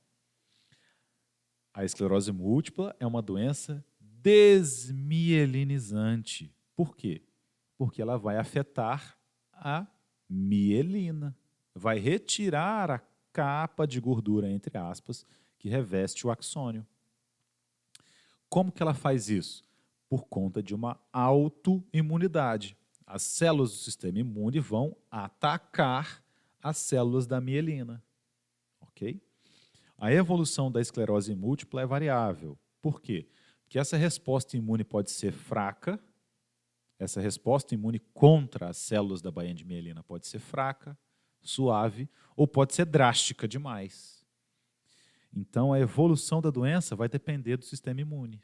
A esclerose múltipla é uma doença desmielinizante. Por quê? Porque ela vai afetar a mielina. Vai retirar a capa de gordura, entre aspas, que reveste o axônio. Como que ela faz isso? Por conta de uma autoimunidade. As células do sistema imune vão atacar as células da mielina. Ok? A evolução da esclerose múltipla é variável. Por quê? Porque essa resposta imune pode ser fraca, essa resposta imune contra as células da bainha de mielina pode ser fraca, suave, ou pode ser drástica demais. Então, a evolução da doença vai depender do sistema imune.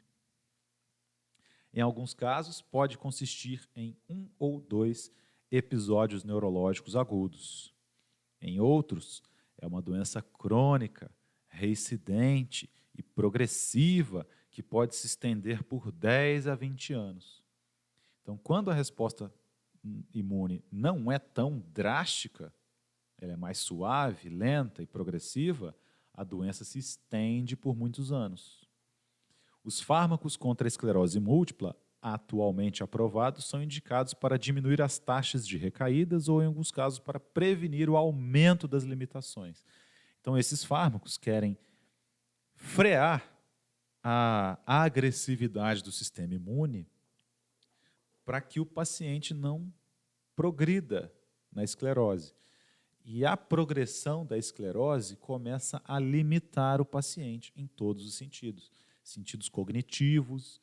Em alguns casos, pode consistir em 1 ou 2 episódios neurológicos agudos. Em outros, é uma doença crônica, reincidente e progressiva que pode se estender por 10 a 20 anos. Então, quando a resposta imune não é tão drástica, ela é mais suave, lenta e progressiva, a doença se estende por muitos anos. Os fármacos contra a esclerose múltipla, atualmente aprovados, são indicados para diminuir as taxas de recaídas ou, em alguns casos, para prevenir o aumento das limitações. Então, esses fármacos querem frear a agressividade do sistema imune para que o paciente não progrida na esclerose. E a progressão da esclerose começa a limitar o paciente em todos os sentidos. Sentidos cognitivos,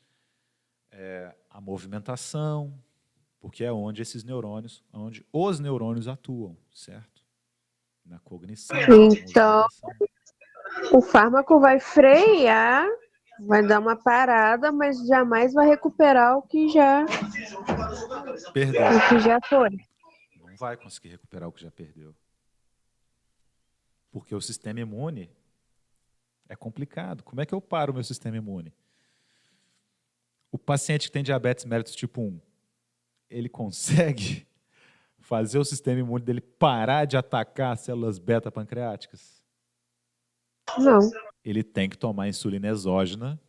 a movimentação, porque é onde os neurônios atuam, certo? Na cognição, na Então, movimentação. o fármaco vai frear, vai dar uma parada, mas jamais vai recuperar o que já Perdeu. foi. Não vai conseguir recuperar o que já perdeu. Porque o sistema imune é complicado. Como é que eu paro o meu sistema imune? O paciente que tem diabetes mellitus tipo 1, ele consegue fazer o sistema imune dele parar de atacar as células beta-pancreáticas? Não. Ele tem que tomar insulina exógena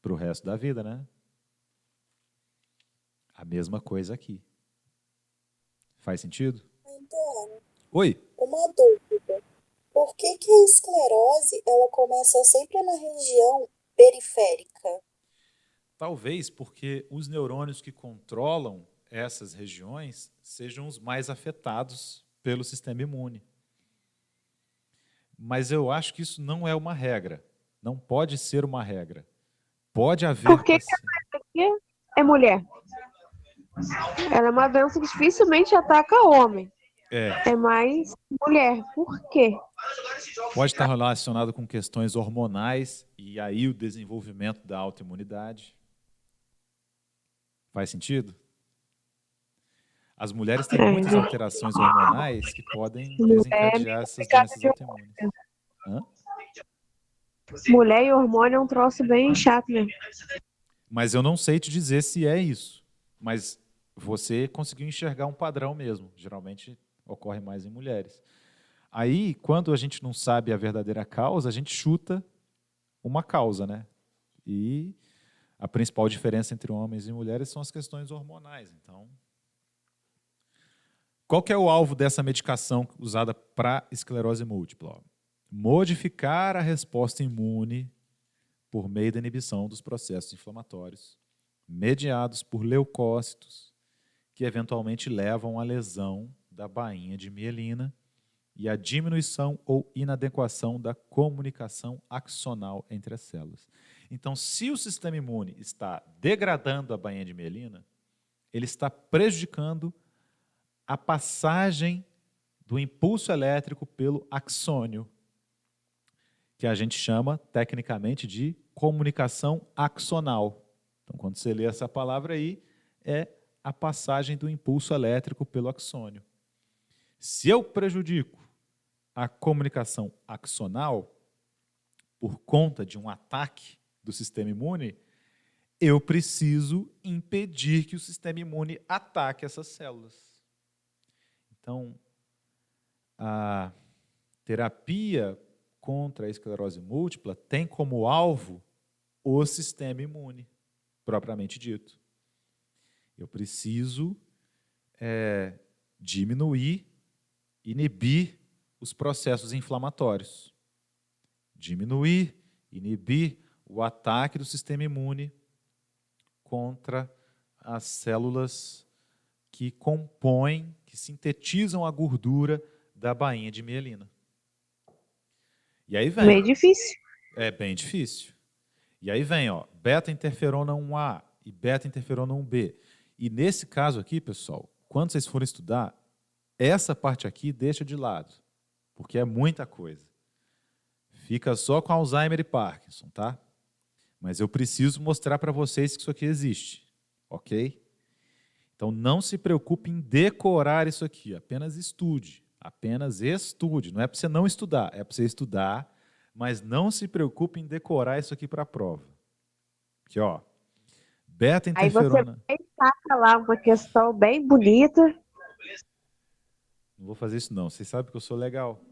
para o resto da vida, né? A mesma coisa aqui. Faz sentido? Então, Oi? uma dúvida. Por que a esclerose ela começa sempre na região periférica? Talvez porque os neurônios que controlam essas regiões sejam os mais afetados pelo sistema imune. Mas eu acho que isso não é uma regra. Não pode ser uma regra. Pode haver Por que paciente. é mulher. Ela é uma doença que dificilmente ataca homem. É, É mais mulher. Por quê? pode estar relacionado com questões hormonais e aí o desenvolvimento da autoimunidade. Faz sentido? As mulheres têm É, muitas alterações hormonais que podem mulher é desencadear meio essas complicado doenças de autoimunes. Hã? mulher e hormônio é um troço bem chato, né? Mas eu não sei te dizer se é isso. Mas você conseguiu enxergar um padrão mesmo. Geralmente ocorre mais em mulheres. Aí, quando a gente não sabe a verdadeira causa, a gente chuta uma causa, né? E a principal diferença entre homens e mulheres são as questões hormonais. Então, qual que é o alvo dessa medicação usada para esclerose múltipla? Modificar a resposta imune por meio da inibição dos processos inflamatórios mediados por leucócitos, que eventualmente levam à lesão da bainha de mielina e à diminuição ou inadequação da comunicação axonal entre as células. Então, se o sistema imune está degradando a bainha de mielina, ele está prejudicando a passagem do impulso elétrico pelo axônio, que a gente chama tecnicamente de comunicação axonal. Então, quando você lê essa palavra aí, é a passagem do impulso elétrico pelo axônio. Se eu prejudico a comunicação axonal por conta de um ataque do sistema imune, eu preciso impedir que o sistema imune ataque essas células. Então, a terapia contra a esclerose múltipla tem como alvo o sistema imune, propriamente dito. Eu preciso diminuir, inibir os processos inflamatórios. Diminuir, inibir o ataque do sistema imune contra as células que compõem, que sintetizam a gordura da bainha de mielina. E aí Meio vem. difícil. É bem difícil. E aí vem, ó, beta-interferona 1A e beta-interferona 1B. E nesse caso aqui, pessoal, quando vocês forem estudar, essa parte aqui deixa de lado, porque é muita coisa. Fica só com Alzheimer e Parkinson, tá? Mas eu preciso mostrar para vocês que isso aqui existe, ok? Então não se preocupe em decorar isso aqui, apenas estude. Apenas estude. Não é para você não estudar, é para você estudar, mas não se preocupe em decorar isso aqui para a prova. Aqui, ó. Aí você Beta-interferona. taca lá uma questão bem bonita. Não vou fazer isso não, vocês sabem que eu sou legal.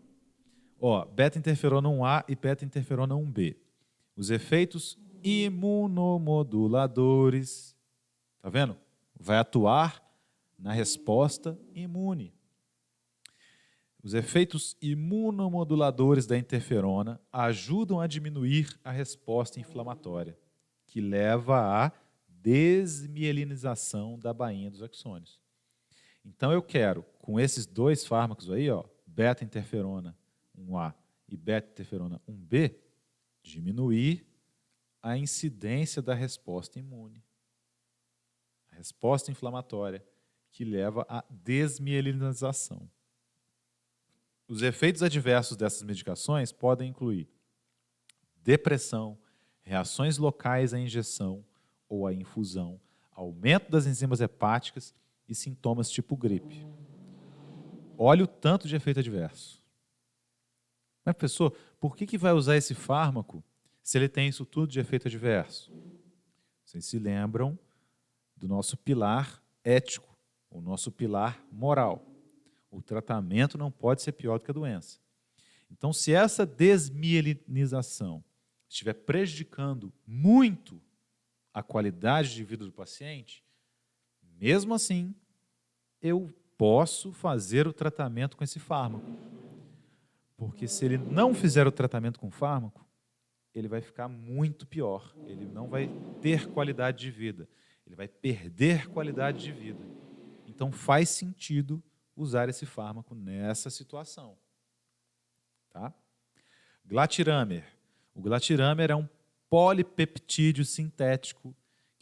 Ó, beta-interferona 1A e beta-interferona 1B. Os efeitos imunomoduladores, tá vendo? Vai atuar na resposta imune. Os efeitos imunomoduladores da interferona ajudam a diminuir a resposta inflamatória, que leva à desmielinização da bainha dos axônios. Então eu quero, com esses dois fármacos aí, ó, beta-interferona 1A e beta-interferona 1B, diminuir a incidência da resposta imune, a resposta inflamatória, que leva à desmielinização. Os efeitos adversos dessas medicações podem incluir depressão, reações locais à injeção ou à infusão, aumento das enzimas hepáticas e sintomas tipo gripe. Olha o tanto de efeito adverso. Mas, professor, por que vai usar esse fármaco se ele tem isso tudo de efeito adverso? Vocês se lembram do nosso pilar ético, o nosso pilar moral. O tratamento não pode ser pior do que a doença. Então, se essa desmielinização estiver prejudicando muito a qualidade de vida do paciente, mesmo assim, eu posso fazer o tratamento com esse fármaco. Porque se ele não fizer o tratamento com o fármaco, ele vai ficar muito pior. Ele não vai ter qualidade de vida. Ele vai perder qualidade de vida. Então, faz sentido usar esse fármaco nessa situação. Tá? Glatiramer. O glatiramer é um polipeptídeo sintético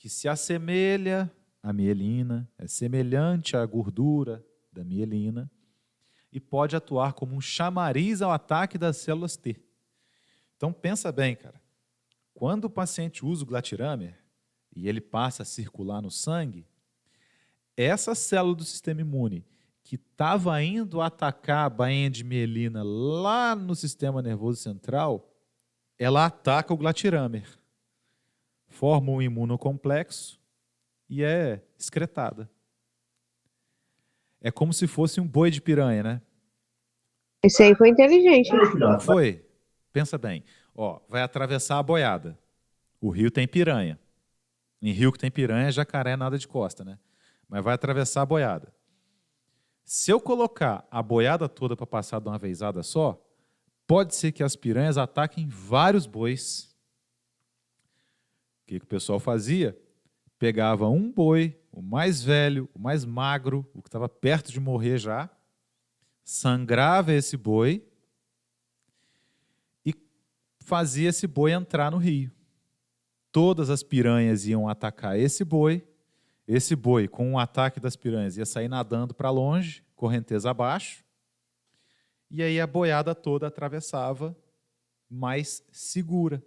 que se assemelha à mielina, é semelhante à gordura da mielina e pode atuar como um chamariz ao ataque das células T. Então, pensa bem, cara. Quando o paciente usa o glatirammer e ele passa a circular no sangue, essa célula do sistema imune que estava indo atacar a bainha de mielina lá no sistema nervoso central, ela ataca o glatirammer, forma um imunocomplexo e é excretada. É como se fosse um boi de piranha, né? Esse aí foi inteligente. Não foi? Pensa bem. Ó, vai atravessar a boiada. O rio tem piranha. Em rio que tem piranha, jacaré nada de costa, né? Mas vai atravessar a boiada. Se eu colocar a boiada toda para passar de uma vezada só, pode ser que as piranhas ataquem vários bois. O que o pessoal fazia? Pegava um boi, o mais velho, o mais magro, o que estava perto de morrer já, sangrava esse boi e fazia esse boi entrar no rio. Todas as piranhas iam atacar esse boi, com um ataque das piranhas, ia sair nadando para longe, correnteza abaixo, e aí a boiada toda atravessava mais segura.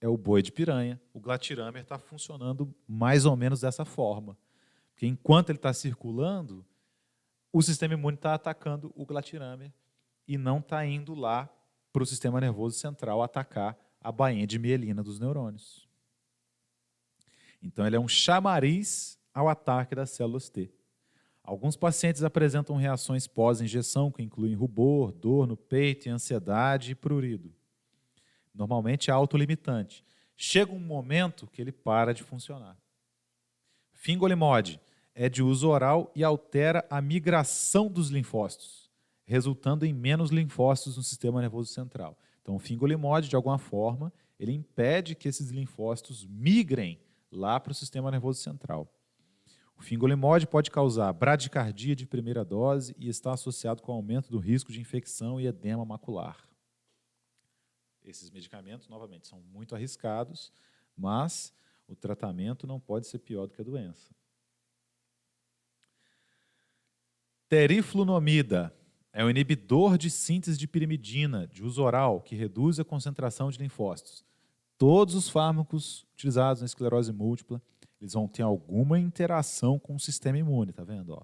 É o boi de piranha. O glatirammer está funcionando mais ou menos dessa forma. Porque enquanto ele está circulando, o sistema imune está atacando o glatirammer e não está indo lá para o sistema nervoso central atacar a bainha de mielina dos neurônios. Então, ele é um chamariz ao ataque das células T. Alguns pacientes apresentam reações pós-injeção, que incluem rubor, dor no peito, ansiedade e prurido. Normalmente é autolimitante. Chega um momento que ele para de funcionar. Fingolimod é de uso oral e altera a migração dos linfócitos, resultando em menos linfócitos no sistema nervoso central. Então, o fingolimod, de alguma forma, ele impede que esses linfócitos migrem lá para o sistema nervoso central. O fingolimod pode causar bradicardia de primeira dose e está associado com aumento do risco de infecção e edema macular. Esses medicamentos, novamente, são muito arriscados, mas o tratamento não pode ser pior do que a doença. Teriflunomida é um inibidor de síntese de pirimidina, de uso oral, que reduz a concentração de linfócitos. Todos os fármacos utilizados na esclerose múltipla, eles vão ter alguma interação com o sistema imune, tá vendo? Ó.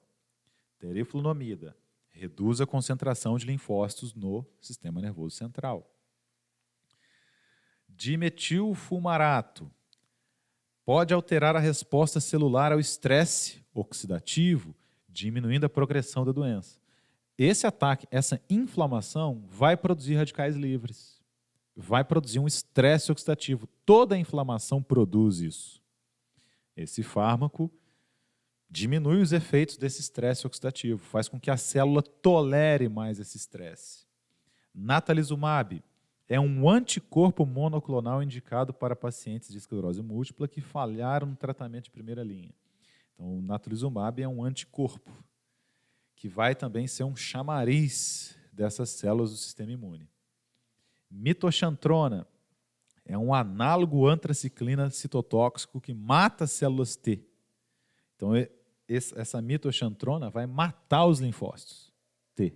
Teriflunomida reduz a concentração de linfócitos no sistema nervoso central. Dimetilfumarato pode alterar a resposta celular ao estresse oxidativo, diminuindo a progressão da doença. Esse ataque, essa inflamação, vai produzir radicais livres. Vai produzir um estresse oxidativo. Toda a inflamação produz isso. Esse fármaco diminui os efeitos desse estresse oxidativo, faz com que a célula tolere mais esse estresse. Natalizumab é um anticorpo monoclonal indicado para pacientes de esclerose múltipla que falharam no tratamento de primeira linha. Então, o natalizumab é um anticorpo que vai também ser um chamariz dessas células do sistema imune. Mitoxantrona é um análogo antraciclina citotóxico que mata as células T. Então, essa mitoxantrona vai matar os linfócitos T.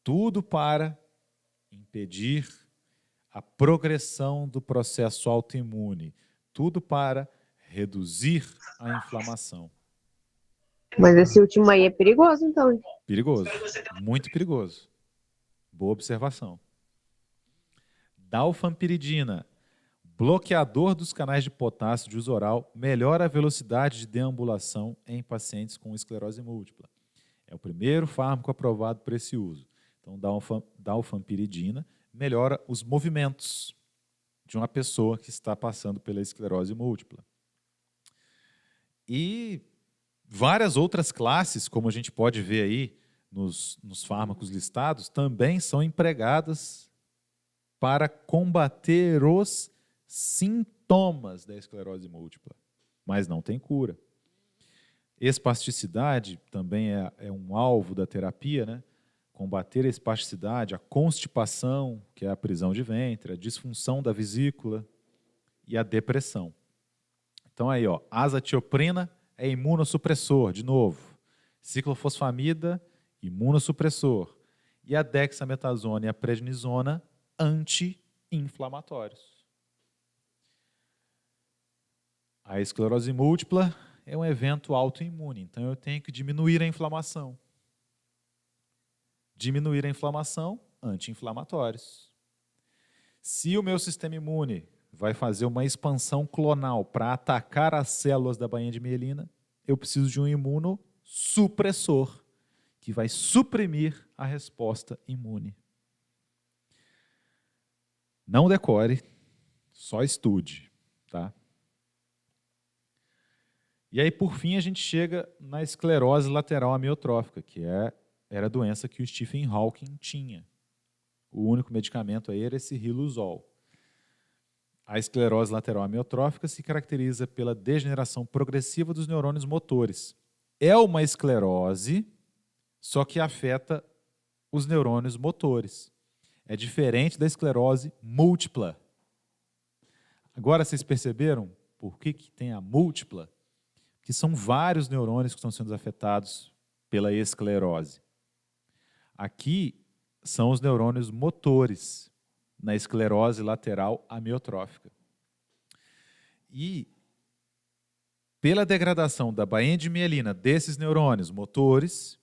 Tudo para impedir a progressão do processo autoimune. Tudo para reduzir a inflamação. Mas esse último aí é perigoso, então. Perigoso, muito perigoso. Boa observação. Dalfanpiridina, bloqueador dos canais de potássio de uso oral, melhora a velocidade de deambulação em pacientes com esclerose múltipla. É o primeiro fármaco aprovado para esse uso. Então, dalfanpiridina melhora os movimentos de uma pessoa que está passando pela esclerose múltipla. E várias outras classes, como a gente pode ver aí nos fármacos listados, também são empregadas para combater os sintomas da esclerose múltipla, mas não tem cura. Espasticidade também é um alvo da terapia, né? Combater a espasticidade, a constipação, que é a prisão de ventre, a disfunção da vesícula e a depressão. Então aí, ó, azatioprina é imunossupressor, de novo. Ciclofosfamida, imunossupressor. E a dexametasona e a prednisona, anti-inflamatórios. A esclerose múltipla é um evento autoimune, então eu tenho que diminuir a inflamação. Diminuir a inflamação, anti-inflamatórios. Se o meu sistema imune vai fazer uma expansão clonal para atacar as células da bainha de mielina, eu preciso de um imunossupressor, que vai suprimir a resposta imune. Não decore, só estude, tá? E aí, por fim, a gente chega na esclerose lateral amiotrófica, que era a doença que o Stephen Hawking tinha. O único medicamento aí era esse Riluzol. A esclerose lateral amiotrófica se caracteriza pela degeneração progressiva dos neurônios motores. É uma esclerose, só que afeta os neurônios motores. É diferente da esclerose múltipla. Agora, vocês perceberam por que tem a múltipla? Que são vários neurônios que estão sendo afetados pela esclerose. Aqui são os neurônios motores na esclerose lateral amiotrófica. E pela degradação da bainha de mielina desses neurônios motores,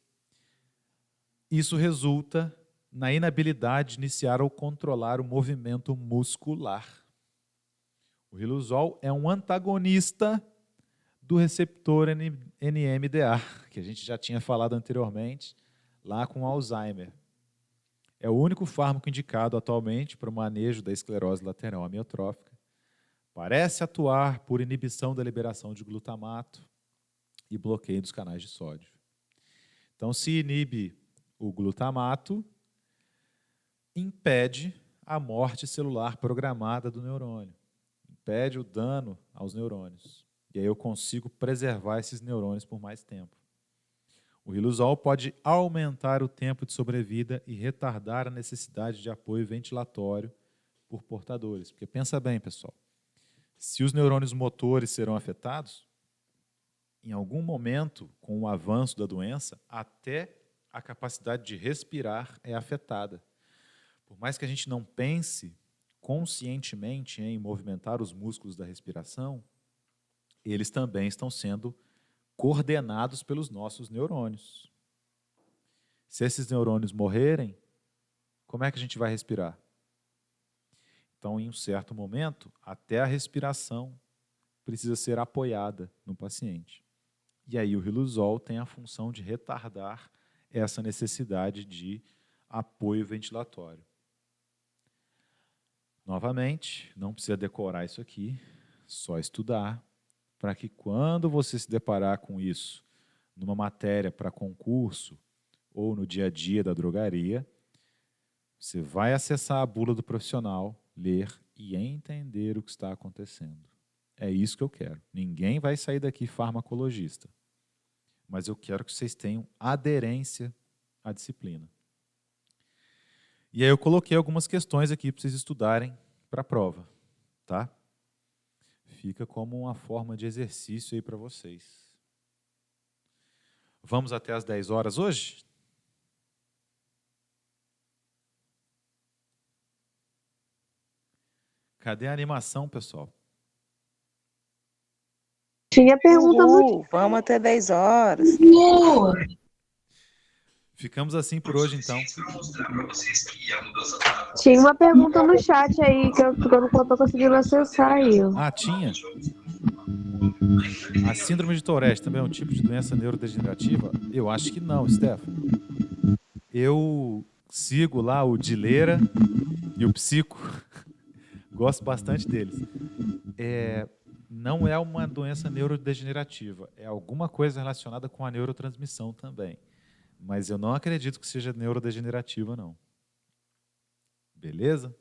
isso resulta na inabilidade de iniciar ou controlar o movimento muscular. O Riluzol é um antagonista do receptor NMDA, que a gente já tinha falado anteriormente, lá com Alzheimer. É o único fármaco indicado atualmente para o manejo da esclerose lateral amiotrófica. Parece atuar por inibição da liberação de glutamato e bloqueio dos canais de sódio. Então, se inibe o glutamato, impede a morte celular programada do neurônio, impede o dano aos neurônios. E aí eu consigo preservar esses neurônios por mais tempo. O Riluzol pode aumentar o tempo de sobrevida e retardar a necessidade de apoio ventilatório por portadores. Porque pensa bem, pessoal, se os neurônios motores serão afetados, em algum momento, com o avanço da doença, até a capacidade de respirar é afetada. Por mais que a gente não pense conscientemente em movimentar os músculos da respiração, eles também estão sendo coordenados pelos nossos neurônios. Se esses neurônios morrerem, como é que a gente vai respirar? Então, em um certo momento, até a respiração precisa ser apoiada no paciente. E aí o Riluzol tem a função de retardar essa necessidade de apoio ventilatório. Novamente, não precisa decorar isso aqui, só estudar, para que quando você se deparar com isso numa matéria para concurso ou no dia a dia da drogaria, você vai acessar a bula do profissional, ler e entender o que está acontecendo. É isso que eu quero. Ninguém vai sair daqui farmacologista, mas eu quero que vocês tenham aderência à disciplina. E aí eu coloquei algumas questões aqui para vocês estudarem para a prova, tá? Fica como uma forma de exercício aí para vocês. Vamos até às 10 horas hoje? Cadê a animação, pessoal? Tinha pergunta no... Vamos até 10 horas. Ficamos assim por hoje, então. Tinha uma pergunta no chat aí que eu não tô conseguindo acessar aí. Ah, tinha? A síndrome de Tourette também é um tipo de doença neurodegenerativa? Eu acho que não, Stefano. Eu sigo lá o Dileira e o Psico. Gosto bastante deles. Não é uma doença neurodegenerativa. É alguma coisa relacionada com a neurotransmissão também. Mas eu não acredito que seja neurodegenerativa, não. Beleza?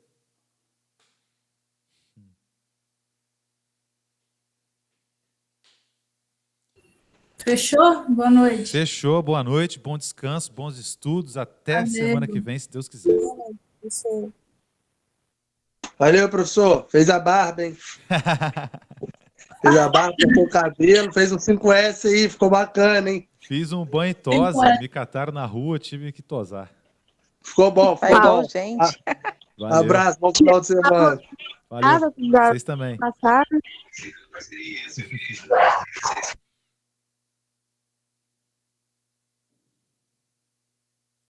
Fechou? Boa noite. Fechou, boa noite, bom descanso, bons estudos. Até semana que vem, se Deus quiser. Isso. Valeu, professor. Fez a barba, hein? Fez a barba, cortou o cabelo, fez um 5S aí, ficou bacana, hein? Fiz um banho e tosa, me cataram na rua, tive que tosar. Ficou bom, Tá ficou igual bom. gente. Valeu. Abraço, bom final de semana. Valeu. Vocês também. Passado.